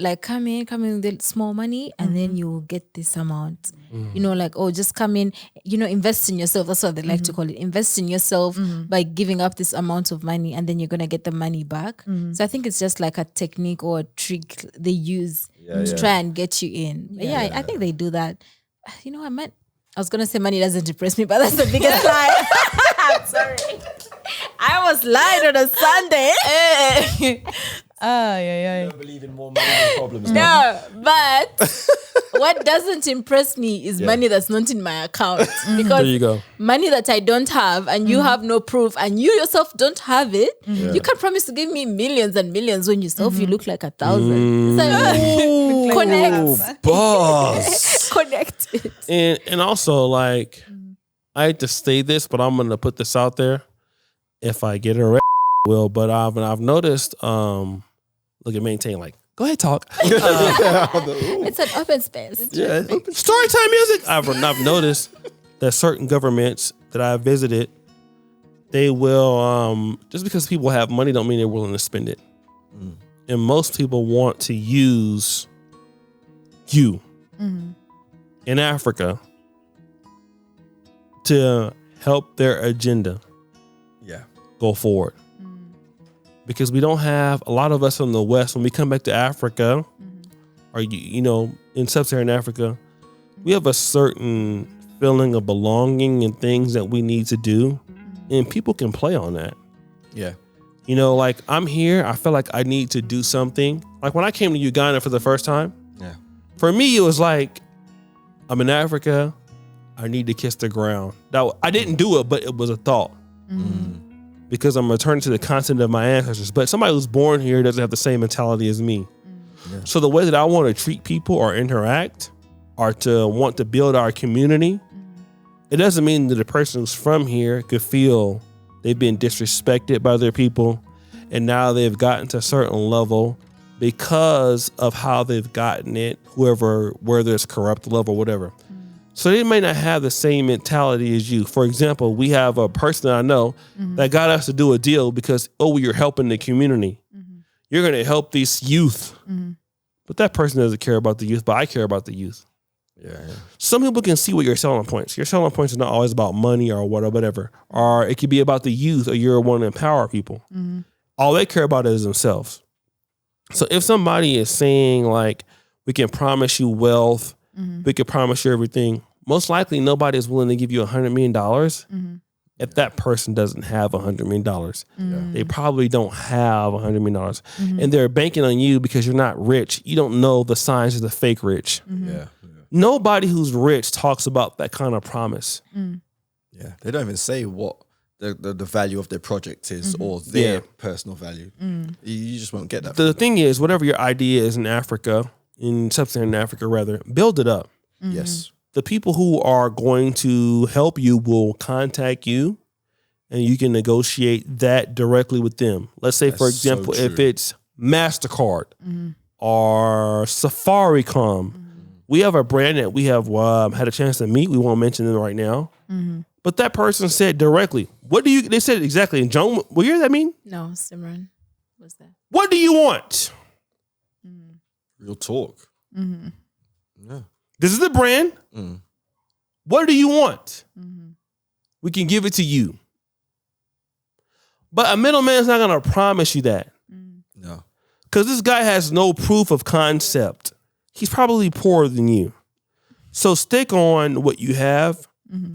like come in with the small money and then you will get this amount. Like, just come in, invest in yourself. That's what they like to call it. Invest in yourself by giving up this amount of money, and then you're gonna get the money back. So I think it's just like a technique or a trick they use to try and get you in. I think they do that. I was gonna say money doesn't depress me, but that's the biggest lie. I'm sorry. I was lying on a Sunday. I don't believe in more money than problems. No, but what doesn't impress me is money that's not in my account. There Because you go. money that I don't have and you have no proof and you yourself don't have it, you can promise to give me millions and millions when yourself you look like 1,000. It's like, connect. Boss. Connect it. And also, like, I hate to say this, but I'm gonna put this out there. If I get arrested, I will. But I've noticed. Look at maintain. Like, go ahead, talk. It's an open space. Yeah. Storytime music. I've noticed that certain governments that I've visited, they will just because people have money don't mean they're willing to spend it. And most people want to use you in Africa to help their agenda Yeah. go forward. Because we don't have a lot of us in the West when we come back to Africa, or you know, in sub-Saharan Africa, we have a certain feeling of belonging and things that we need to do, and people can play on that. Yeah. You know, like I'm here, I feel like I need to do something. Like when I came to Uganda for the first time, Yeah. for me it was like I'm in Africa, I need to kiss the ground. Now I didn't do it, but it was a thought. Because I'm returning to the continent of my ancestors. But somebody who's born here doesn't have the same mentality as me. Yeah. So the way that I want to treat people or interact or to want to build our community, it doesn't mean that the person who's from here could feel they've been disrespected by their people and now they've gotten to a certain level because of how they've gotten it, whether it's corrupt level or whatever. So they may not have the same mentality as you. For example, we have a person that I know that got us to do a deal because, you're helping the community. You're going to help these youth. But that person doesn't care about the youth, but I care about the youth. Yeah. Some people can see what your selling points. Your selling points are not always about money or whatever. Or it could be about the youth or you're wanting to empower people. All they care about is themselves. So if somebody is saying like, we can promise you wealth, we can promise you everything, most likely nobody is willing to give you $100 million if that person doesn't have $100 million. They probably don't have $100 million. And they're banking on you because you're not rich. You don't know the signs of the fake rich. Yeah. Nobody who's rich talks about that kind of promise. Yeah. They don't even say what the value of their project is or their personal value. You just won't get that. The thing is, whatever your idea is in Africa, in sub-Saharan Africa rather, build it up. Yes. The people who are going to help you will contact you and you can negotiate that directly with them. Let's say, for example, so if true. it's MasterCard or Safaricom, we have a brand that we have had a chance to meet. We won't mention them right now. But that person said directly, they said exactly, and Joan, what year does that mean? No, Simran. What's that? What do you want? Real talk. Yeah. This is the brand. What do you want? We can give it to you. But a middleman's not going to promise you that. No. Because this guy has no proof of concept. He's probably poorer than you. So stick on what you have.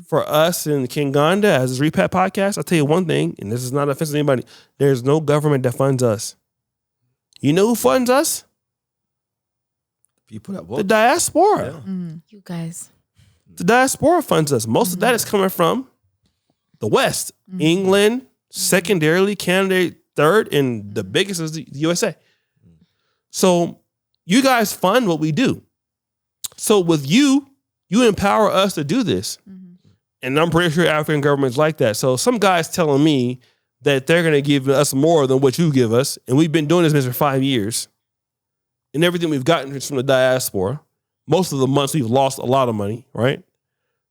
For us in Kinganda, as a Repat podcast, I'll tell you one thing, and this is not offensive to anybody, there's no government that funds us. You know who funds us? People that work. The diaspora. You guys. The diaspora funds us. Most of that is coming from the West. England, secondarily, Canada, third, and the biggest is the USA. So you guys fund what we do. So with you empower us to do this. And I'm pretty sure African governments like that. So some guy's telling me that they're going to give us more than what you give us. And we've been doing this for 5 years. And everything we've gotten is from the diaspora. Most of the months we've lost a lot of money, right?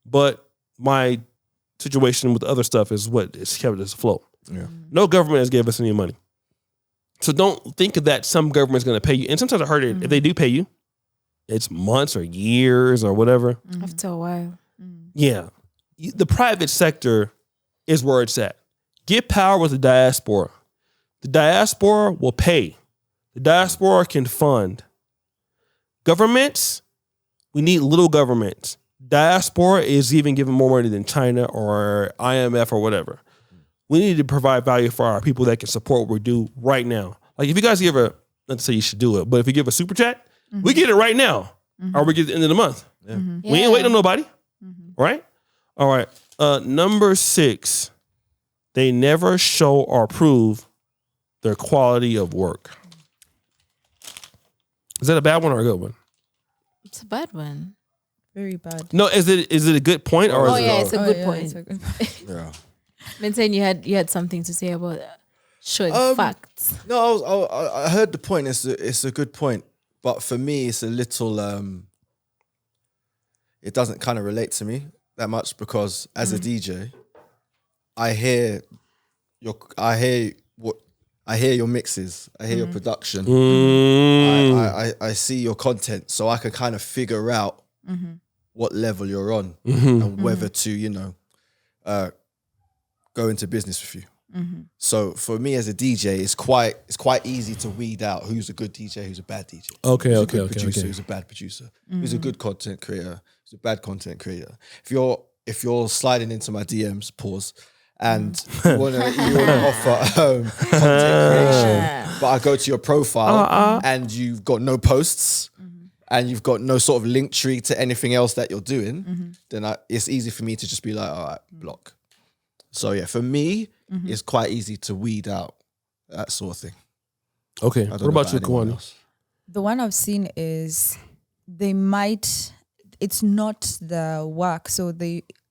But my situation with the other stuff is what has kept us afloat. Yeah. No government has given us any money. So don't think of that some government's going to pay you. And sometimes I heard it, if they do pay you, it's months or years or whatever. After a while. Yeah. The private sector is where it's at. Get power with the diaspora. The diaspora will pay. The diaspora can fund. Governments, we need little governments. Diaspora is even giving more money than China or IMF or whatever. We need to provide value for our people that can support what we do right now. Like if you guys give not to say you should do it, but if you give a super chat, we get it right now. or we get to the end of the month. Yeah. We ain't waiting on nobody, right? All right. Number 6, they never show or prove their quality of work. Is that a bad one or a good one? It's a bad one. Very bad. No, is it a good point or? Oh is yeah, it it's a good point. It's a good point. Yeah. Ben saying you had something to say about showing facts. No, I heard the point. It's a good point, but for me, it's a little. It doesn't kind of relate to me that much because as a DJ, I hear your mixes. I hear your production. I see your content, so I can kind of figure out what level you're on and whether to go into business with you. So for me as a DJ, it's quite easy to weed out who's a good DJ, who's a bad DJ. Okay, Who's a okay, good okay, producer, okay. who's a bad producer, who's a good content creator, who's a bad content creator. If you're sliding into my DMs, pause, and you wanna offer content creation, but I go to your profile and you've got no posts and you've got no sort of link tree to anything else that you're doing, then it's easy for me to just be like, all right, block. So yeah, for me, it's quite easy to weed out that sort of thing. Okay. I What don't know about you, anyone Kawani? else. The one I've seen is it's not the work. So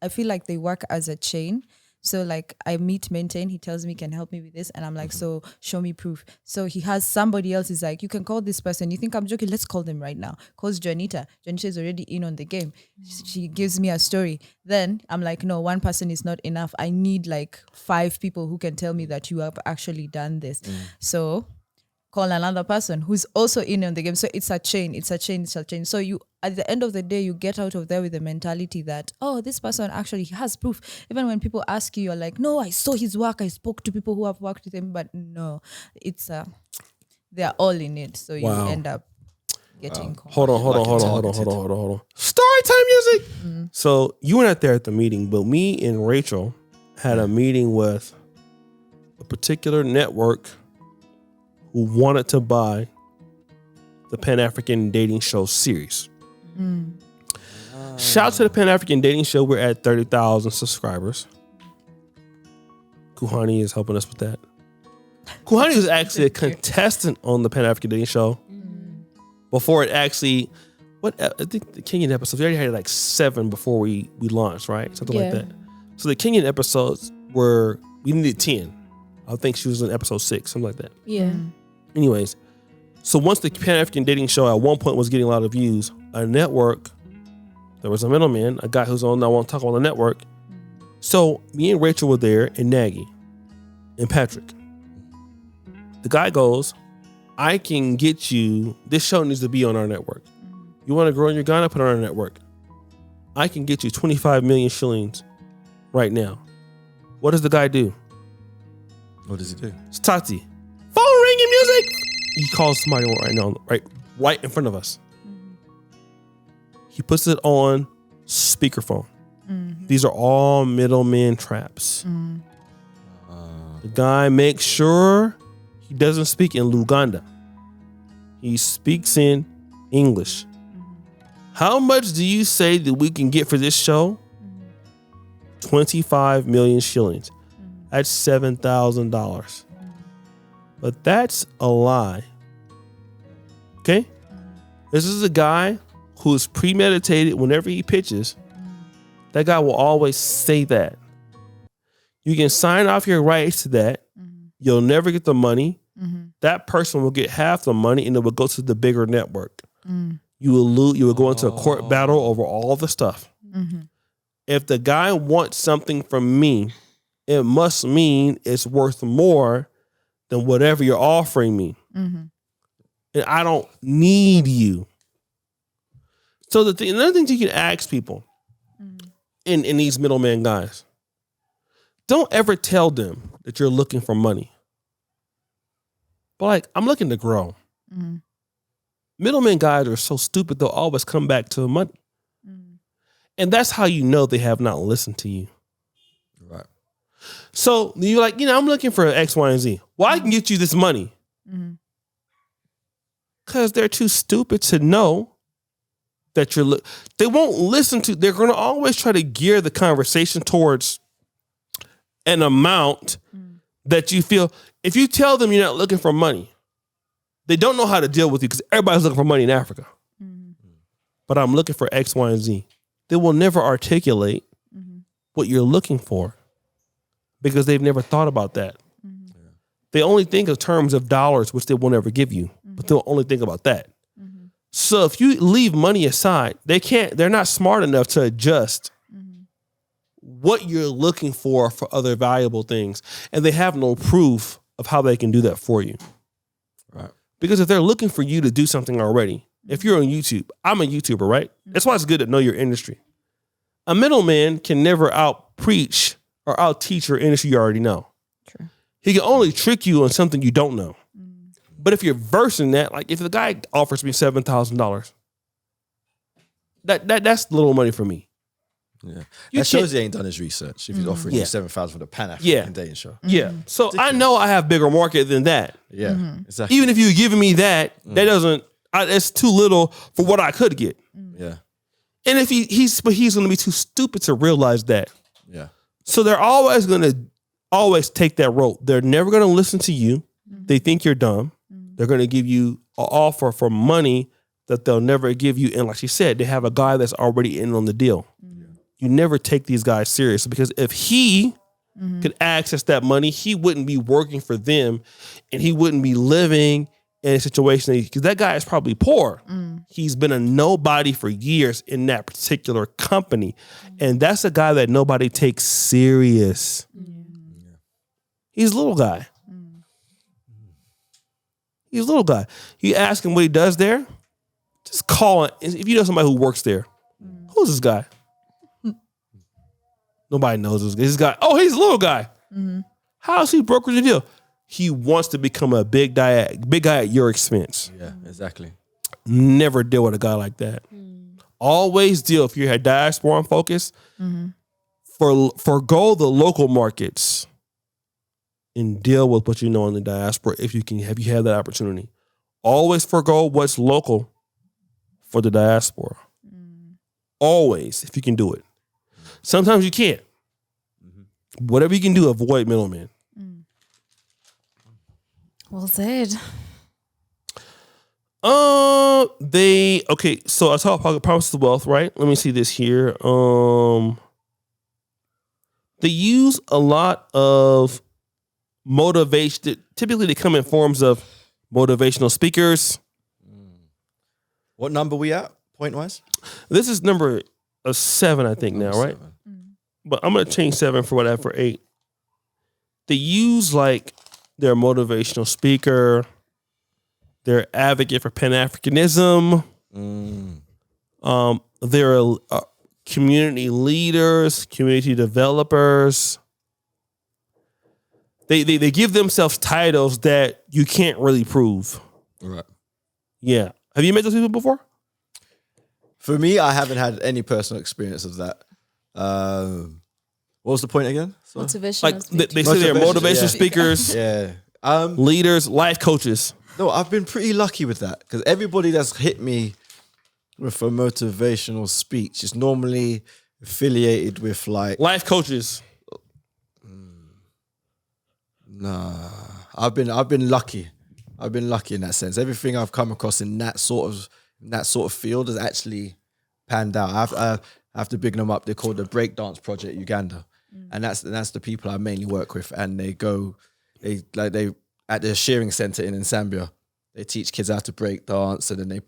I feel like they work as a chain. So like I meet Maintain, he tells me can help me with this. And I'm like, so show me proof. So he has somebody else is like, you can call this person. You think I'm joking? Let's call them right now. Calls Janita. Janita is already in on the game. She gives me a story. Then I'm like, no, one person is not enough. I need like 5 people who can tell me that you have actually done this. So call another person who's also in on the game. So it's a chain. So you, at the end of the day, you get out of there with the mentality that, oh, this person actually has proof. Even when people ask you, you're like, no, I saw his work. I spoke to people who have worked with him. But no, they're all in it. So you end up getting caught. Hold on. Story time music. So you were not there at the meeting, but me and Rachel had a meeting with a particular network who wanted to buy the Pan-African Dating Show series. Shout out to the Pan-African Dating Show. We're at 30,000 subscribers. Kuhani is helping us with that. Kuhani was actually a contestant on the Pan-African Dating Show before it actually, I think the Kenyan episodes, we already had like 7 before we launched, right? Something like that. So the Kenyan episodes we needed 10. I think she was in episode 6, something like that. Yeah. Anyways, so once the Pan-African Dating Show at one point was getting a lot of views, a network, there was a middleman, a guy who's on, I won't talk about the network. So me and Rachel were there, and Nagy, and Patrick. The guy goes, I can get you, this show needs to be on our network. You want to grow in your Ghana, put it on our network. I can get you 25 million shillings right now. What does the guy do? What does he do? It's Tati. Phone ringing music. He calls somebody right now, right in front of us. He puts it on speakerphone. These are all middleman traps. The guy makes sure he doesn't speak in Luganda. He speaks in English. How much do you say that we can get for this show? 25 million shillings. That's $7,000. But that's a lie. Okay? This is a guy who's premeditated whenever he pitches. That guy will always say that. You can sign off your rights to that. You'll never get the money. That person will get half the money and it will go to the bigger network. You will lose. You will go into a court battle over all the stuff. If the guy wants something from me, it must mean it's worth more than whatever you're offering me. And I don't need you. So another thing you can ask people in these middleman guys, don't ever tell them that you're looking for money. But like, I'm looking to grow. Middleman guys are so stupid, they'll always come back to money. And that's how you know they have not listened to you. Right. So you're like, I'm looking for X, Y, and Z. Well, I can get you this money. Because they're too stupid to know that they won't listen to. They're going to always try to gear the conversation towards an amount that you feel. If you tell them you're not looking for money, they don't know how to deal with you because everybody's looking for money in Africa. But I'm looking for X, Y, and Z. They will never articulate what you're looking for because they've never thought about that. They only think of terms of dollars, which they will never give you, but they'll only think about that. So if you leave money aside, they're not smart enough to adjust what you're looking for other valuable things. And they have no proof of how they can do that for you. Right. Because if they're looking for you to do something already, if you're on YouTube, I'm a YouTuber, right? That's why it's good to know your industry. A middleman can never out-preach or out-teach your industry you already know. True. He can only trick you on something you don't know. But if you're versed in that, like if the guy offers me $7,000, that's little money for me. Yeah, that shows he ain't done his research. If he's offering you $7,000 for the Pan-African dating show, So I know I have bigger market than that. Yeah, exactly. Even if you're giving me that, that doesn't. It's too little for what I could get. Yeah, and if he's going to be too stupid to realize that. Yeah. So they're always going to take that road. They're never going to listen to you. They think you're dumb. They're going to give you an offer for money that they'll never give you. And like she said, they have a guy that's already in on the deal. You never take these guys serious because if he could access that money, he wouldn't be working for them and he wouldn't be living in a situation because that guy is probably poor. He's been a nobody for years in that particular company. And that's a guy that nobody takes serious. He's a little guy. He's a little guy. You ask him what he does there, just call it. If you know somebody who works there, who's this guy? Nobody knows this guy. Oh, he's a little guy. How is he brokering the deal? He wants to become a big guy at your expense. Yeah, exactly. Never deal with a guy like that. Always deal, if you're a diaspora focus, forgo the local markets and deal with what you know in the diaspora if you have that opportunity. Always forgo what's local for the diaspora. Always, if you can do it. Sometimes you can't. Whatever you can do, avoid middlemen. Well said. So I talk about promises of wealth, right? Let me see this here. They use a lot of motivation. Typically, they come in forms of motivational speakers. What number we at, point-wise? This is number 7, I think, now, right? 7. But I'm going to change 7 for whatever, for 8. They use, like, their motivational speaker, their advocate for Pan-Africanism, they're community leaders, community developers. They give themselves titles that you can't really prove. Right. Yeah. Have you met those people before? For me, I haven't had any personal experience of that. What was the point again? So, Motivational like speaker. they say they're motivational speakers, yeah. leaders, life coaches. No, I've been pretty lucky with that because everybody that's hit me with a motivational speech is normally affiliated with like Life coaches. Nah, I've been lucky. I've been lucky in that sense. Everything I've come across in that sort of field has actually panned out. I have to big them up. They're called the Breakdance Project Uganda, and that's the people I mainly work with. And they at the shearing center in Zambia. They teach kids how to break dance, and then they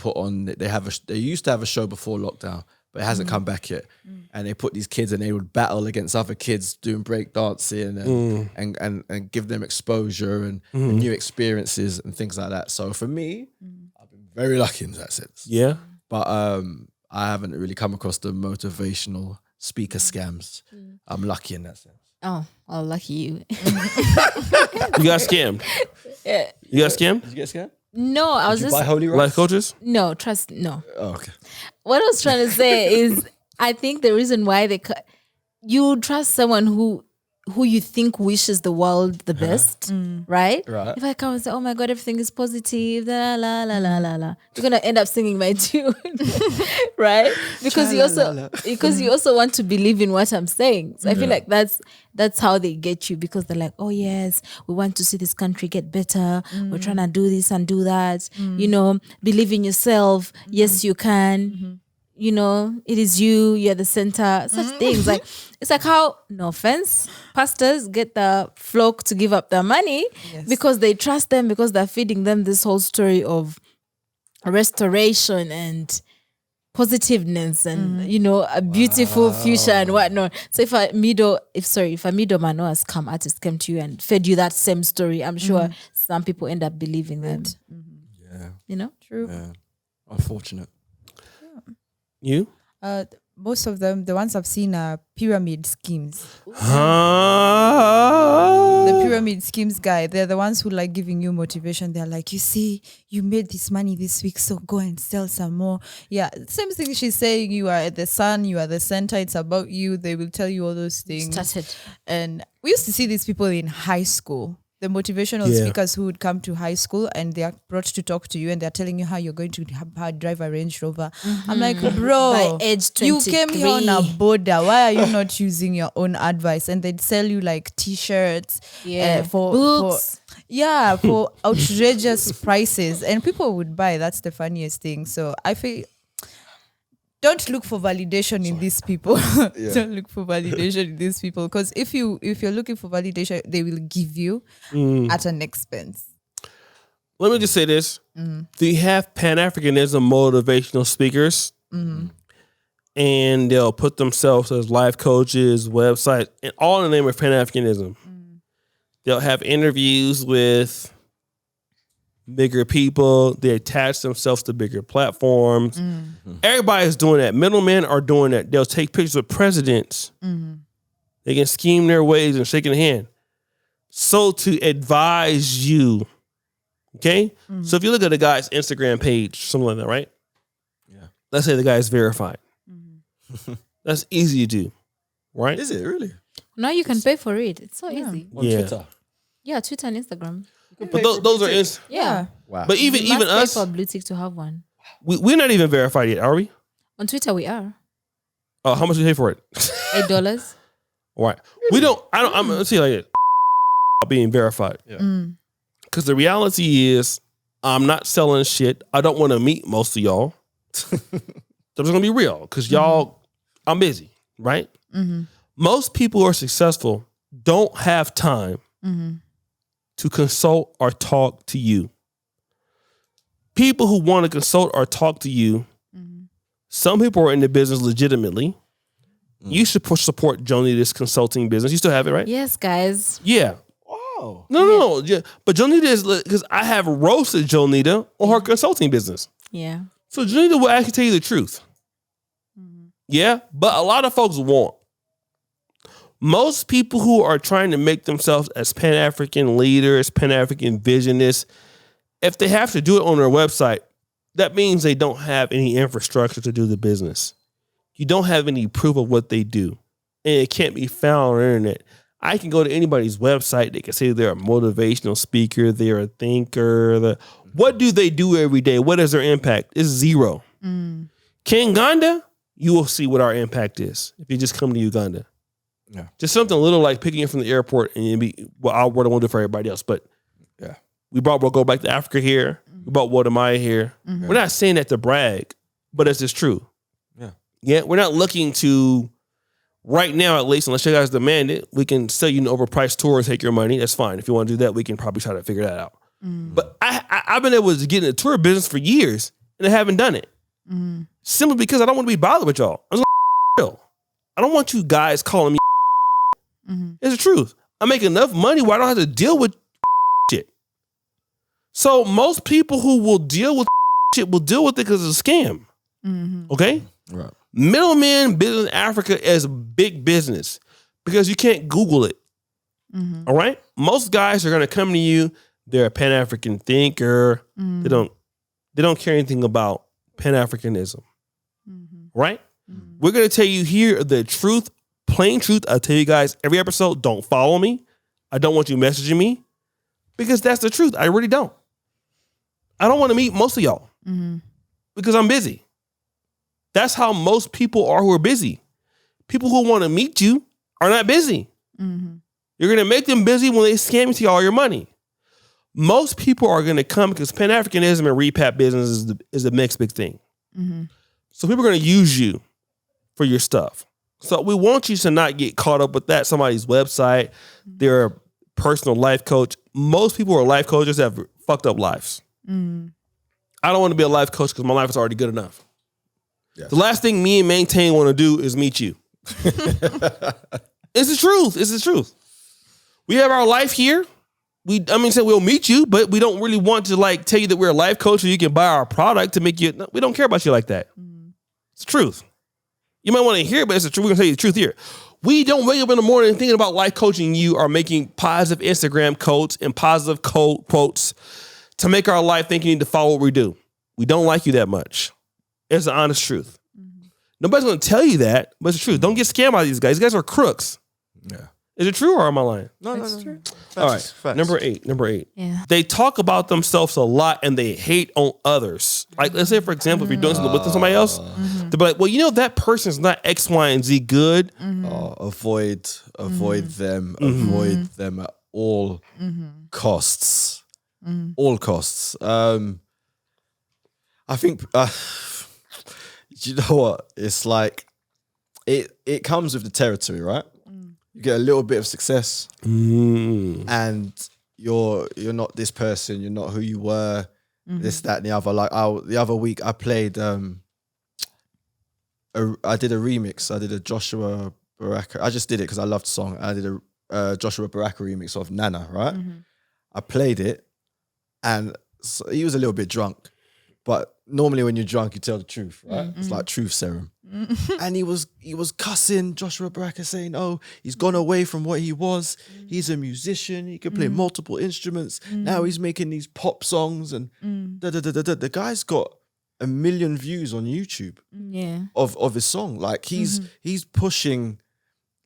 used to have a show before lockdown, but it hasn't come back yet. And they put these kids and they would battle against other kids doing break dancing and give them exposure and new experiences and things like that. So for me, I've been very lucky in that sense. Yeah. But I haven't really come across the motivational speaker scams. I'm lucky in that sense. Oh, well, lucky you. You got scammed. Yeah. You got scammed? Did you get scammed? No, I was Did you just buy holy rice? Life coaches? no. Oh, okay. What I was trying to say is, I think the reason why you trust someone who who you think wishes the world the best, right? Right. If I come and say, oh my God, everything is positive, la la la la la la, you're gonna end up singing my tune, right? Because you also want to believe in what I'm saying. So I feel like that's how they get you, because they're like, oh yes, we want to see this country get better. We're trying to do this and do that. You know, believe in yourself. Yes, you can. You know, it is you're the center, such things. Like, it's like how, no offense, pastors get the flock to give up their money because they trust them, because they're feeding them this whole story of restoration and positiveness and, you know, a beautiful future and whatnot. So if a middleman or a scam artist came to you and fed you that same story, I'm sure some people end up believing that. Yeah. You know? True. Yeah. Unfortunate. You? Most of them, the ones I've seen, are pyramid schemes. The pyramid schemes guy, they're the ones who like giving you motivation. They're like, you see, you made this money this week, so go and sell some more. Yeah, same thing she's saying. You are the sun, you are the center, it's about you. They will tell you all those things. Started. And we used to see these people in high school. The motivational speakers who would come to high school and they are brought to talk to you and they're telling you how you're going to drive a Range Rover. I'm like, bro, By age you 23. came here on a border. Why are you not using your own advice? And they'd sell you like t-shirts for books. for outrageous prices. And people would buy. That's the funniest thing. So I feel... Don't look for validation in these people. Don't look for validation in these people, because if you're looking for validation, they will give you at an expense. Let me just say this: do you have Pan-Africanism motivational speakers, and they'll put themselves as life coaches, websites, and all in the name of Pan-Africanism. They'll have interviews with bigger people. They attach themselves to bigger platforms. Everybody's doing that. Middlemen are doing that. They'll take pictures of presidents. They can scheme their ways and shake a hand. So to advise you, okay? So if you look at a guy's Instagram page, something like that, right? Yeah. Let's say the guy is verified. That's easy to do, right? Is it really? Now you can pay for it. It's so easy. On Twitter. Yeah, Twitter and Instagram. But those are Yeah. Wow. But even You must us, pay for Blue Tick to have one. we're not even verified yet, are we? On Twitter, we are. How much do you pay for it? $8. All right. I'm gonna see like being verified. Yeah. Because the reality is I'm not selling shit. I don't want to meet most of y'all. So I'm just gonna be real. Because y'all, I'm busy, right? Most people who are successful don't have time to consult or talk to you. People who want to consult or talk to you, some people are in the business legitimately. You should support Jonita's consulting business. You still have it, right? Yes, guys. Yeah. Wow. No. Yeah. But Jonita is, because I have roasted Jonita on her consulting business. Yeah. So Jonita will actually tell you the truth. Yeah. But a lot of folks won't. Most people who are trying to make themselves as Pan-African leaders, Pan-African visionists, if they have to do it on their website, that means they don't have any infrastructure to do the business. You don't have any proof of what they do. And it can't be found on the internet. I can go to anybody's website. They can say they're a motivational speaker. They're a thinker. What do they do every day? What is their impact? It's zero. Uganda, you will see what our impact is if you just come to Uganda. Yeah. Just something little like picking you from the airport and what I won't do for everybody else. But Yeah. we'll go back to Africa here. We brought Watermaya here. We're not saying that to brag, but it's just true. Yeah. We're not looking to, right now at least, unless you guys demand it, we can sell you an overpriced tour and take your money. That's fine. If you want to do that, we can probably try to figure that out. But I've been able to get in the tour business for years and I haven't done it. Simply because I don't want to be bothered with y'all. I'm just real. I don't want you guys calling me. It's the truth. I make enough money where I don't have to deal with shit. So most people who will deal with shit will deal with it because it's a scam. Okay? Right. Middlemen business in Africa is big business because you can't Google it. All right? Most guys are going to come to you. They're a Pan-African thinker. They don't care anything about Pan-Africanism. Right? We're going to tell you here the truth plain truth, I tell you guys every episode, don't follow me. I don't want you messaging me because that's the truth. I really don't. I don't want to meet most of y'all because I'm busy. That's how most people are who are busy. People who want to meet you are not busy. You're going to make them busy when they scam you to all your money. Most people are going to come because Pan-Africanism and repat business is the next big thing. So people are going to use you for your stuff. So we want you to not get caught up with that. Somebody's website, their personal life coach. Most people who are life coaches have fucked up lives. I don't want to be a life coach because my life is already good enough. Yes. The last thing me and Maintain want to do is meet you. It's the truth. It's the truth. We have our life here. We'll meet you, but we don't really want to like tell you that we're a life coach so you can buy our product to make you. No, we don't care about you like that. It's the truth. You might want to hear it, but it's the truth. We're going to tell you the truth here. We don't wake up in the morning thinking about life coaching you or making positive Instagram quotes and positive quotes to make our life think you need to follow what we do. We don't like you that much. It's the honest truth. Nobody's going to tell you that, but it's the truth. Don't get scammed by these guys. These guys are crooks. Yeah. Is it true or am I lying? No. True. All right. Facts. Number eight. Yeah. They talk about themselves a lot and they hate on others. Like, let's say, for example, if you're doing something with somebody else, they'll be like, well, you know, that person's not X, Y, and Z good. Avoid them. Avoid them at all costs. All costs. I think, you know what? It's like, it comes with the territory, right? You get a little bit of success and you're not this person, you're not who you were, this, that, and the other. Like the other week I played, I did a remix. I did a Joshua Baraka. I just did it because I loved the song. I did a Joshua Baraka remix of Nana, right? I played it and so he was a little bit drunk. But normally when you're drunk, you tell the truth, right? It's like truth serum. And he was cussing Joshua Baraka saying, oh, he's gone away from what he was. He's a musician. He can play multiple instruments. Now he's making these pop songs and The guy's got 1 million views on YouTube of his song. Like he's pushing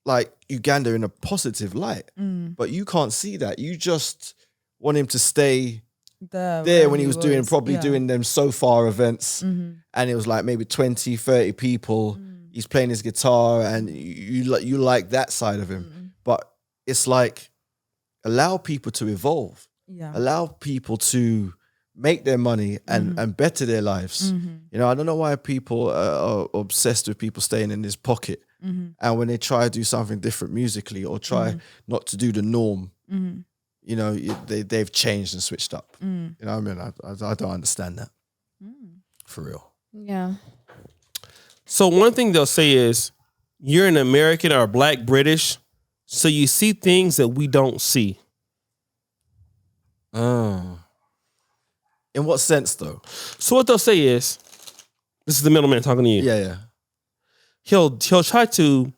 like Uganda in a positive light. But you can't see that. You just want him to stay there when he was doing them so far events and it was like maybe 20, 30 people. He's playing his guitar and you like that side of him. But it's like, allow people to evolve. Allow people to make their money and better their lives. You know, I don't know why people are obsessed with people staying in this pocket. And when they try to do something different musically or try not to do the norm, you know, they've changed and switched up. You know what I mean? I don't understand that. For real. Yeah. So one thing they'll say is, you're an American or Black British, so you see things that we don't see. In what sense, though? So what they'll say is, this is the middleman talking to you. Yeah. He'll try to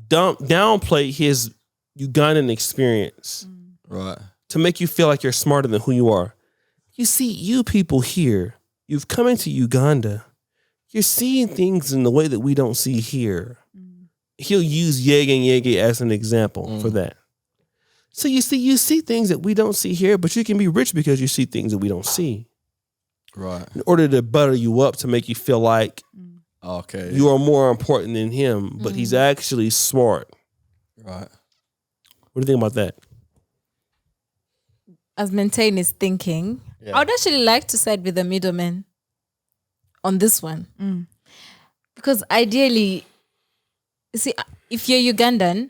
downplay his Ugandan experience. Right. To make you feel like you're smarter than who you are. You see, you people here, you've come into Uganda. You're seeing things in the way that we don't see here. He'll use Yege as an example for that. So you see things that we don't see here, but you can be rich because you see things that we don't see. Right. In order to butter you up to make you feel like you are more important than him, but he's actually smart. Right. What do you think about that? As Maintain is thinking, I would actually like to side with the middleman on this one. Because ideally, see, if you're Ugandan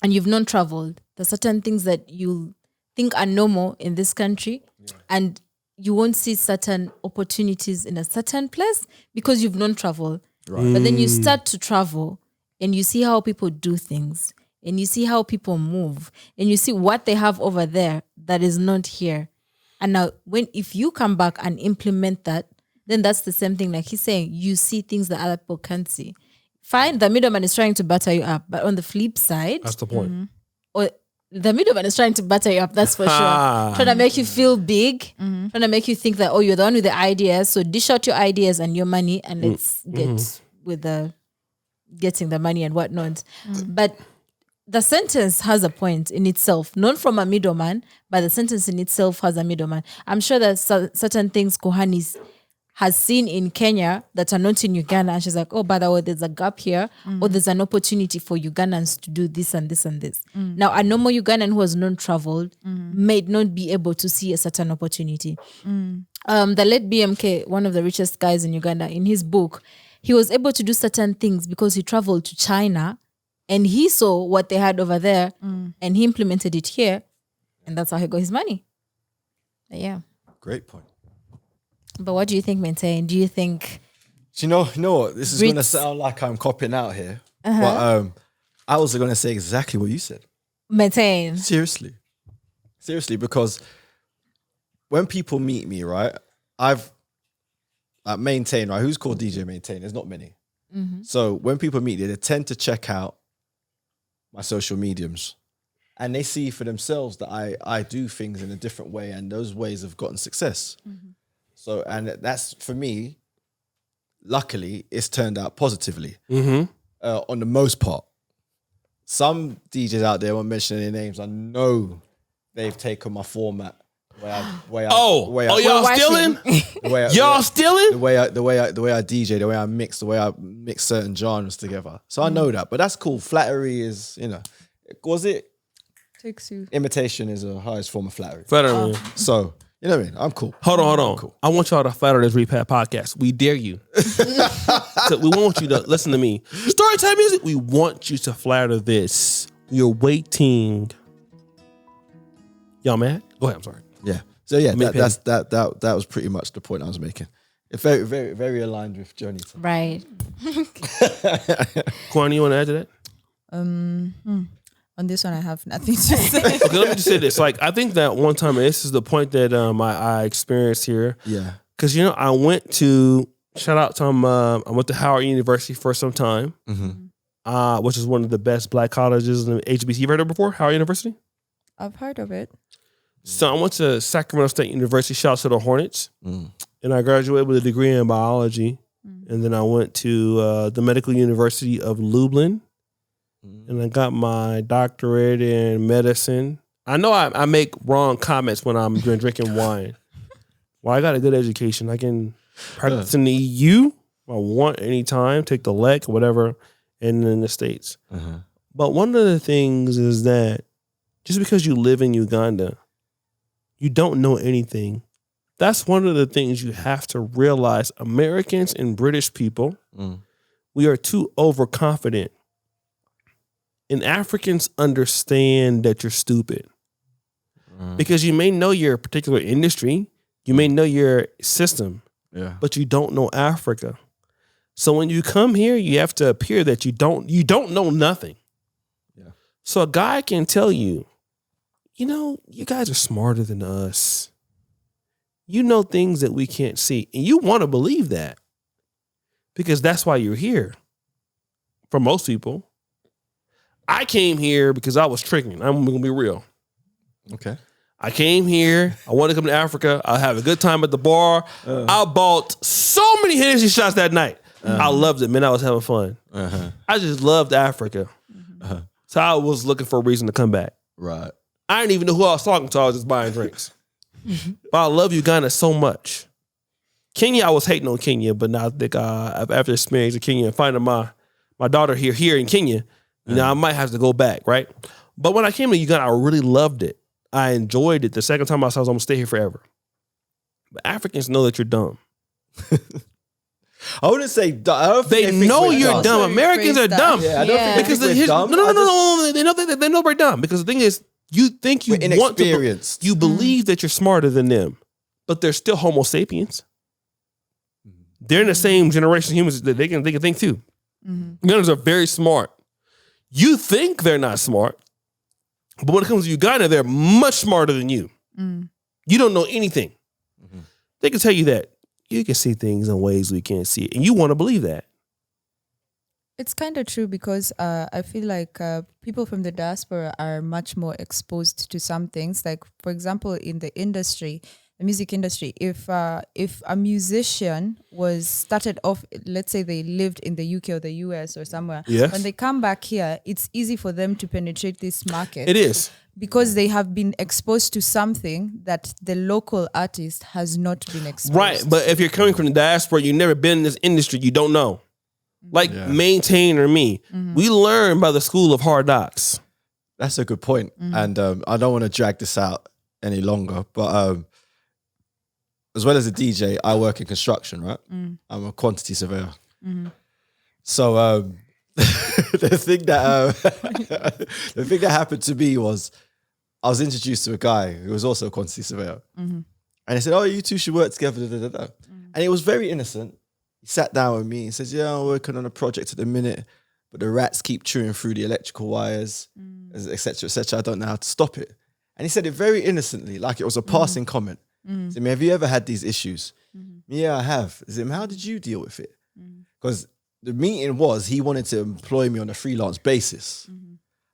and you've not traveled, there's certain things that you think are normal in this country and you won't see certain opportunities in a certain place because you've not traveled. Right. But then you start to travel and you see how people do things and you see how people move and you see what they have over there that is not here. And now if you come back and implement that, then that's the same thing. Like he's saying, you see things that other people can't see. Fine, the middleman is trying to butter you up. But on the flip side, that's the point. Or the middleman is trying to butter you up, that's for sure. Trying to make you feel big, trying to make you think that, oh, you're the one with the ideas. So dish out your ideas and your money and let's get with the getting the money and whatnot. But the sentence has a point in itself, not from a middleman, but the sentence in itself has a middleman. I'm sure that certain things Kohani has seen in Kenya that are not in Uganda. And she's like, oh, by the way, there's a gap here, or there's an opportunity for Ugandans to do this and this and this. Now, a normal Ugandan who has non-traveled may not be able to see a certain opportunity. The late BMK, one of the richest guys in Uganda, in his book, he was able to do certain things because he traveled to China and he saw what they had over there and he implemented it here. And that's how he got his money. But yeah. Great point. But what do you think, Maintain? Do you think... Do you know what? This is going to sound like I'm copying out here. But I was going to say exactly what you said. Maintain. Seriously, because when people meet me, right, I've Maintain, right? Who's called DJ Maintain? There's not many. So when people meet me, they tend to check out my social mediums and they see for themselves that I do things in a different way and those ways have gotten success. So, and that's, for me, luckily, it's turned out positively on the most part. Some DJs out there, won't mention any names, I know they've taken my format. Y'all stealing? Y'all stealing? The way I DJ, the way I mix, the way I mix certain genres together. So I know that, but that's cool. Flattery is, was it? Takes you. Imitation is the highest form of flattery. Flattery. So, you know what I mean? I'm cool. Hold on. Cool. I want y'all to flatter this Repat podcast. We dare you. So we want you to listen to me. Storytime music. We want you to flatter this. We're waiting. Y'all mad? Go ahead. I'm sorry. Yeah. So yeah, that was pretty much the point I was making. It's very, very, very aligned with Journey. Right. Kwani, you want to add to that? On this one, I have nothing to say. Okay, let me just say this. Like, I think that one time, and this is the point that I experienced here. Yeah. Because, I went to, shout out to I went to Howard University for some time, which is one of the best black colleges in the HBC. You've heard of it before? Howard University? I've heard of it. So I went to Sacramento State University, shout out to the Hornets, and I graduated with a degree in biology. And then I went to the Medical University of Lublin, and I got my doctorate in medicine. I know I make wrong comments when I'm drinking wine. Well, I got a good education. I can practice in the EU if I want anytime, take the LEC, whatever, and in the States. But one of the things is that just because you live in Uganda, you don't know anything. That's one of the things you have to realize. Americans and British people, we are too overconfident. And Africans understand that you're stupid. Because you may know your particular industry, you may know your system, but you don't know Africa. So when you come here, you have to appear that you don't know nothing. Yeah. So a guy can tell you, you guys are smarter than us. You know things that we can't see. And you want to believe that because that's why you're here. For most people. I came here because I was tricking. I'm going to be real. Okay. I came here. I wanted to come to Africa. I'll have a good time at the bar. I bought so many Hennessy shots that night. I loved it, man. I was having fun. I just loved Africa. So I was looking for a reason to come back. Right. I didn't even know who I was talking to. I was just buying drinks. But I love Uganda so much. Kenya, I was hating on Kenya, but now I think after experience in Kenya and finding my daughter here in Kenya, I might have to go back, right? But when I came to Uganda, I really loved it. I enjoyed it. The second time I saw, I was going to stay here forever. But Africans know that you're dumb. I wouldn't say dumb. They know you're dumb. Americans are dumb. Yeah, I don't think because we're dumb. No. They know we're dumb. Because the thing is, you think you want to, you believe that you're smarter than them, but they're still Homo sapiens. They're in the same generation of humans that they can think too. Ugandans are very smart. You think they're not smart, but when it comes to Uganda, they're much smarter than you. You don't know anything. They can tell you that you can see things in ways we can't see it, and you want to believe that. It's kind of true because I feel like people from the diaspora are much more exposed to some things. Like, for example, in the industry, the music industry. If a musician was started off, let's say they lived in the UK or the US or somewhere, Yes. when they come back here, it's easy for them to penetrate this market. It is. Because they have been exposed to something that the local artist has not been exposed Right, but if you're coming from the diaspora, you've never been in this industry, you don't know. Like Maintain or me, we learn by the school of hard knocks. That's a good point. And I don't want to drag this out any longer, but as well as a DJ, I work in construction, right? I'm a quantity surveyor. So the thing that happened to me was I was introduced to a guy who was also a quantity surveyor. And he said, oh, you two should work together. Da, da, da, da. And it was very innocent. He sat down with me and says, yeah, I'm working on a project at the minute, but the rats keep chewing through the electrical wires, etc., etc. I don't know how to stop it. And he said it very innocently, like it was a passing comment. He said, have you ever had these issues? Yeah, I have. He said, how did you deal with it? Because the meeting was he wanted to employ me on a freelance basis.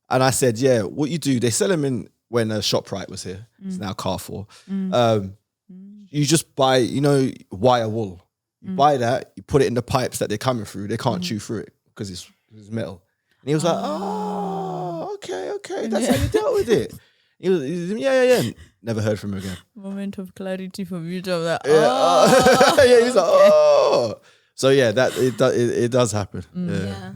And I said, yeah, what you do, they sell them in when ShopRite was here. It's now Carrefour. You just buy, wire wool. You buy that, you put it in the pipes that they're coming through. They can't chew through it because it's metal. And he was like, oh, okay. That's how you dealt with it. He was yeah. Never heard from him again. Moment of clarity for me to that. Yeah, he's like, oh. So yeah, that it does happen. Yeah.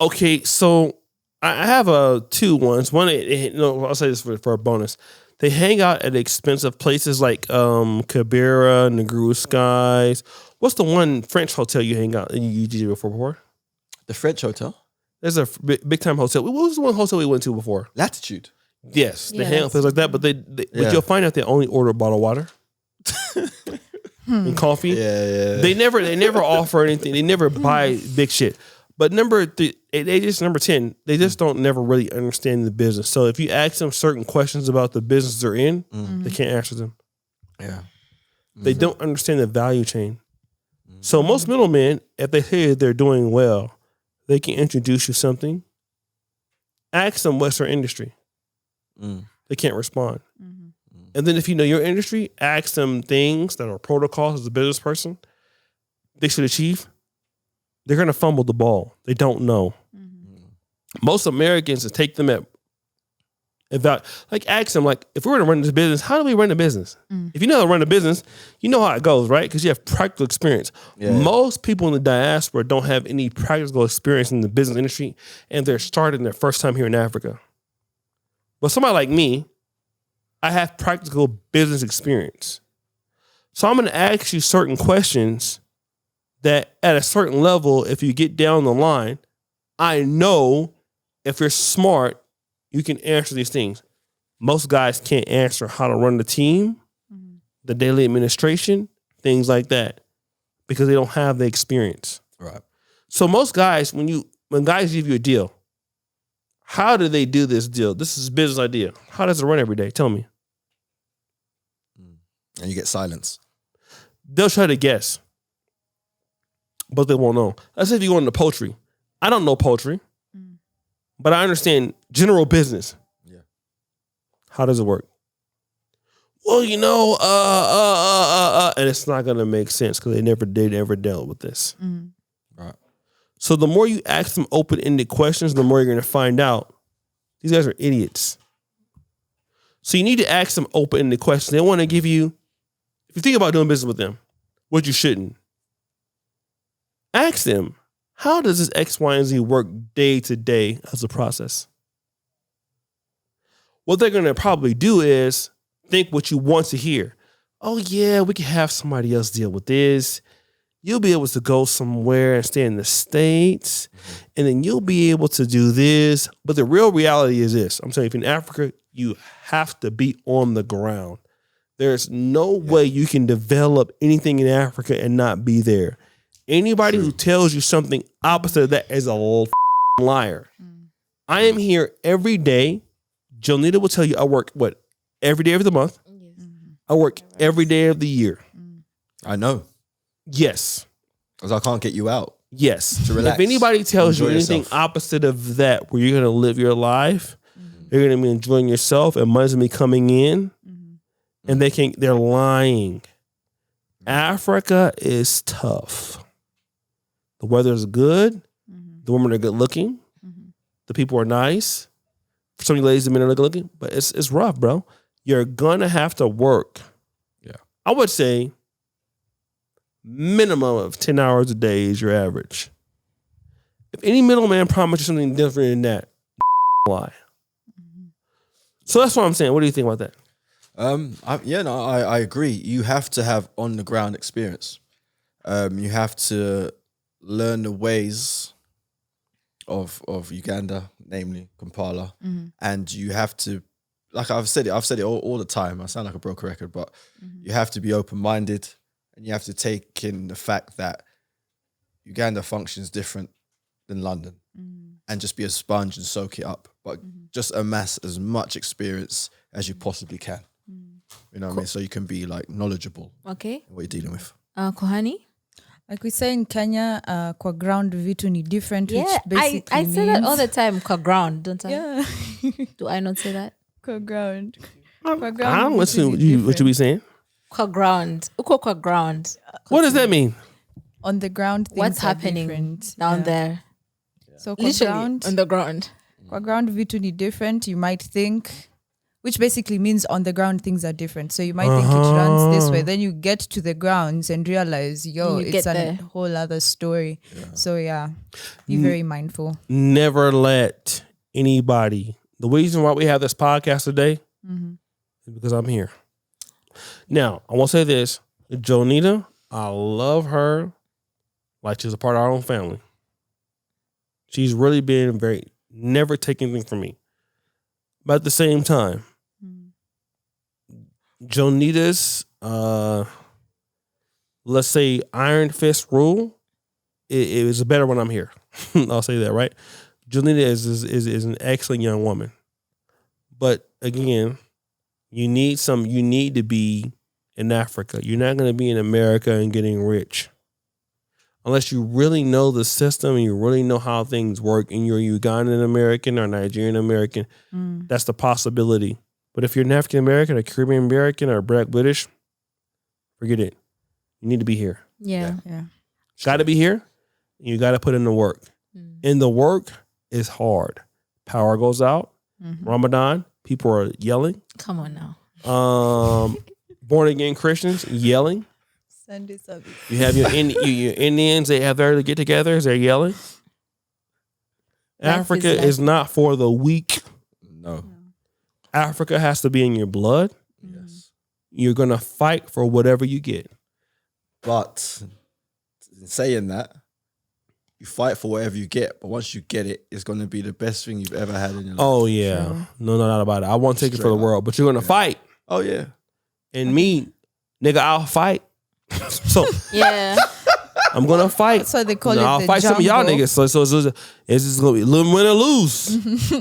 Okay, so I have two ones. One, I'll say this for a bonus. They hang out at expensive places like Cabera, Negru Skies. What's the one French hotel you hang out and you did before? The French hotel? There's a big time hotel. What was the one hotel we went to before? Latitude. Yes, they hang out places like that, but but you'll find out they only order bottled water and coffee. Yeah. They never offer anything. They never buy big shit. But number 10, they just don't never really understand the business. So if you ask them certain questions about the business they're in, they can't answer them. Yeah. They don't understand the value chain. So most middlemen, if they say they're doing well, they can introduce you something. Ask them what's their industry. They can't respond. And then if you know your industry, ask them things that are protocols as a business person they should achieve. They're going to fumble the ball. They don't know. Most Americans take them at ask them, if we were to run this business, how do we run the business? If you know how to run the business, you know how it goes, right? Because you have practical experience. Yeah. Most people in the diaspora don't have any practical experience in the business industry, and they're starting their first time here in Africa. But somebody like me, I have practical business experience. So I'm going to ask you certain questions that at a certain level, if you get down the line, I know if you're smart, you can answer these things. Most guys can't answer how to run the team, the daily administration, things like that, because they don't have the experience. Right. So most guys, when guys give you a deal, how do they do this deal? This is a business idea. How does it run every day? Tell me. And you get silence. They'll try to guess, but they won't know. Let's say if you go into poultry. I don't know poultry, but I understand general business. Yeah. How does it work? Well, and it's not gonna make sense because they never dealt with this. Right. So the more you ask them open-ended questions, the more you're gonna find out these guys are idiots. So you need to ask them open-ended questions. They want to give you, if you think about doing business with them, what you shouldn't. Ask them, how does this X, Y, and Z work day to day as a process? What they're going to probably do is think what you want to hear. Oh, yeah, we can have somebody else deal with this. You'll be able to go somewhere and stay in the States, and then you'll be able to do this. But the real reality is this. I'm saying if in Africa, you have to be on the ground. There's no way you can develop anything in Africa and not be there. Anybody who tells you something opposite of that is a liar. I am here every day. Jonita will tell you I work, every day of the month? I work every day of the year. I know. Yes. Because I can't get you out. Yes. To relax. If anybody tells you anything yourself. opposite of that, where you're going to live your life, you're going to be enjoying yourself, and money's going to be coming in, and they're lying. Africa is tough. The weather is good. The women are good looking. The people are nice. For some of you ladies, the men are good looking, but it's rough, bro. You're gonna have to work. Yeah. I would say minimum of 10 hours a day is your average. If any middleman promises you something different than that, lie. So that's what I'm saying. What do you think about that? I agree. You have to have on the ground experience. You have to learn the ways of Uganda, namely Kampala, and you have to, like I've said it all the time. I sound like a broken record, but you have to be open-minded, and you have to take in the fact that Uganda functions different than London, and just be a sponge and soak it up, but just amass as much experience as you possibly can. You know what I mean? So you can be like knowledgeable. Okay. In what you're dealing with. Kohani? Like we say in Kenya, kwa ground vitu ni different, Yeah, which basically I say that all means- the time, kwa ground, don't I? Yeah. Do I not say that? Kwa ground. I don't listen to what you be saying. Kwa ground. Uko kwa ground. What does that mean? On the ground, things What's are happening different. down Yeah. there? So kwa Literally ground, on the ground. kwa ground vitu ni different. You might think, which basically means on the ground things are different. So you might think it runs this way. Then you get to the grounds and realize, You it's get a there. whole other story. So yeah, be very mindful. Never let anybody. The reason why we have this podcast today is because I'm here. Now, I want to say this. Jonita, I love her like she's a part of our own family. She's really been never taking anything from me. But at the same time, Jonita's, let's say, iron fist rule, it is better when I'm here. I'll say that, right? Jonita is an excellent young woman. But again, you need to be in Africa. You're not going to be in America and getting rich. Unless you really know the system and you really know how things work and you're Ugandan American or Nigerian American, that's the possibility. But if you're an African American or Caribbean American or Black British, forget it. You need to be here. Yeah. Got to be here. And you got to put in the work. And the work is hard. Power goes out. Ramadan, people are yelling. Come on now. Born again Christians yelling. Sunday service. You have your Indians, they have their get-togethers, they're yelling. Africa is not for the weak. No. Africa has to be in your blood. Yes. You're going to fight for whatever you get. But in saying that, you fight for whatever you get, but once you get it, it's going to be the best thing you've ever had in your life. Oh, yeah. No doubt about it. I won't take it for the world, but you're going to fight. Oh, yeah. And me, nigga, I'll fight. So Yeah. I'm going to fight. That's why they call it I'll the fight some of y'all jungle. niggas. So it's just going to be little win or lose.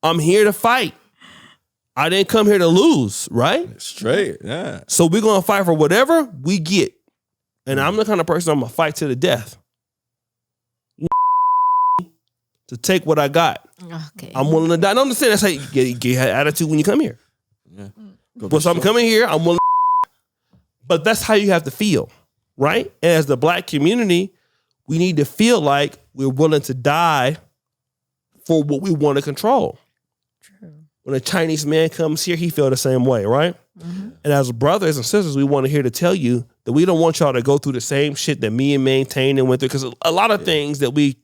I'm here to fight. I didn't come here to lose, right? Straight, yeah. So we're going to fight for whatever we get. And I'm the kind of person I'm going to fight to the death. To take what I got. Okay. I'm willing to die. No, I'm just saying that's how you get attitude when you come here. Yeah. But so I'm coming here, I'm willing to, but that's how you have to feel, right? And as the Black community, we need to feel like we're willing to die for what we want to control. True. When a Chinese man comes here, he feel the same way, right? And as brothers and sisters, we want to here to tell you that we don't want y'all to go through the same shit that me and Maintain and went through. Because a lot of things that we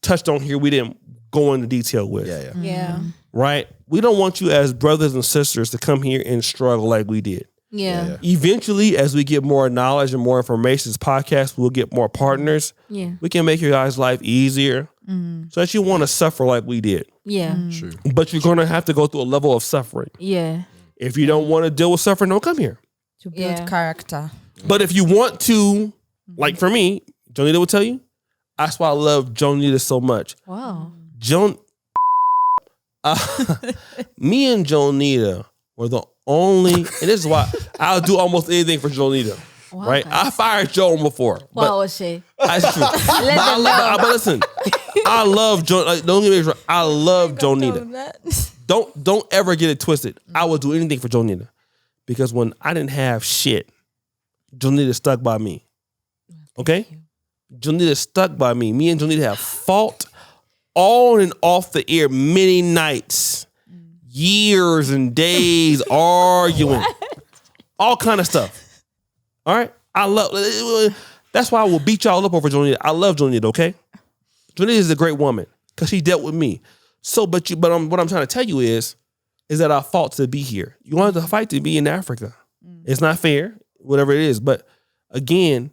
touched on here, we didn't go into detail with. Yeah. Yeah. Right? We don't want you as brothers and sisters to come here and struggle like we did. Yeah. Eventually, as we get more knowledge and more information, this podcast, we'll get more partners. Yeah. We can make your guys' life easier so that you want to suffer like we did. Yeah. True. But you're going to have to go through a level of suffering. Yeah. If you don't want to deal with suffering, don't come here. To build character. But if you want to, like for me, Jonita will tell you, that's why I love Jonita so much. Wow. Me and Jonita were the only, and this is why I'll do almost anything for Jonita. Wow, Right? I fired Joan before. Wow, Oshay. That's true. But listen, I love Joan. Like, don't get me wrong. I love Jonita. Don't ever get it twisted. I will do anything for Jonita because when I didn't have shit, Jonita stuck by me. Okay? Jonita stuck by me. Me and Jonita have fought on and off the air many nights, years and days arguing, all kind of stuff. All right? That's why I will beat y'all up over Jonita. I love Jonita, okay? Jonita is a great woman because she dealt with me. So, what I'm trying to tell you is that I fought to be here. You wanted to fight to be in Africa. It's not fair, whatever it is. But again,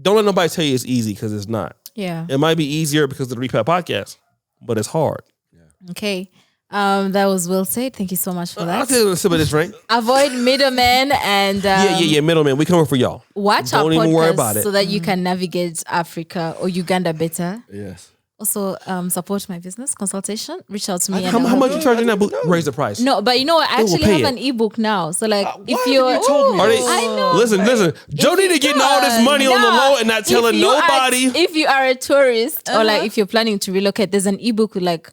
don't let nobody tell you it's easy because it's not. Yeah. It might be easier because of the Repat podcast, but it's hard. Okay. That was well said. Thank you so much for that. I'll take a sip of this drink. Avoid middlemen and middlemen. We coming for y'all. Watch Don't our even worry podcast about it. so that you can navigate Africa or Uganda better. Yes. Also, support my business consultation. Reach out to me. How much you charging that book? Raise the price. No, but you know what? I will actually pay have it. an ebook now. So like, if why you're, haven't you told me Are they, I know. Listen. Jonita getting all this money on the low and not telling nobody. If you are a tourist or like if you're planning to relocate, there's an ebook with like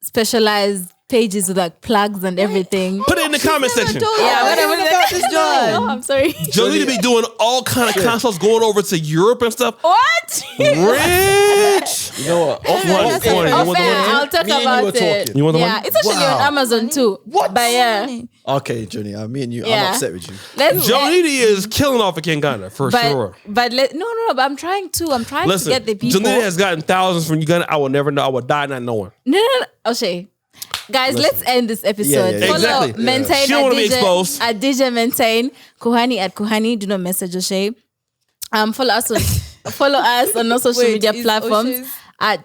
specialized pages with like plugs and everything. Put it in the comment section. No, I'm sorry. Jonita be doing all kind of consults, going over to Europe and stuff. What? Rich. You know what? I'll talk Me and you about were it. talking. You want the Yeah, one? it's actually on Amazon too. What? But yeah, Okay, Johnny, me and you, Yeah. I'm upset with you. let's. Jonita is killing off of Uganda for sure. But no. But I'm trying to. I'm trying Listen, to get the people. Jonita has gotten thousands from Uganda. I will never know. I will die not knowing. No. O'Shea. Guys, let's end this episode. Yeah. Follow, Exactly. maintain She don't wanna be exposed. at DJ maintain, Kuhani at Kuhani. Do not message O'Shea. Follow us on all social media platforms at.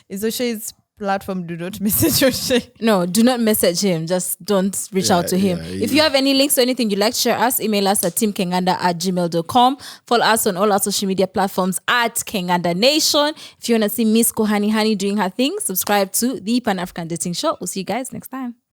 Is O'Shea's platform do not message O'Shea? No, do not message him. Just don't reach out to him. If you have any links or anything you'd like to share us, email us at teamkenganda@gmail.com. Follow us on all our social media platforms at Kenganda Nation. If you want to see Miss Kuhani Hani doing her thing, subscribe to the Pan-African Dating Show. We'll see you guys next time.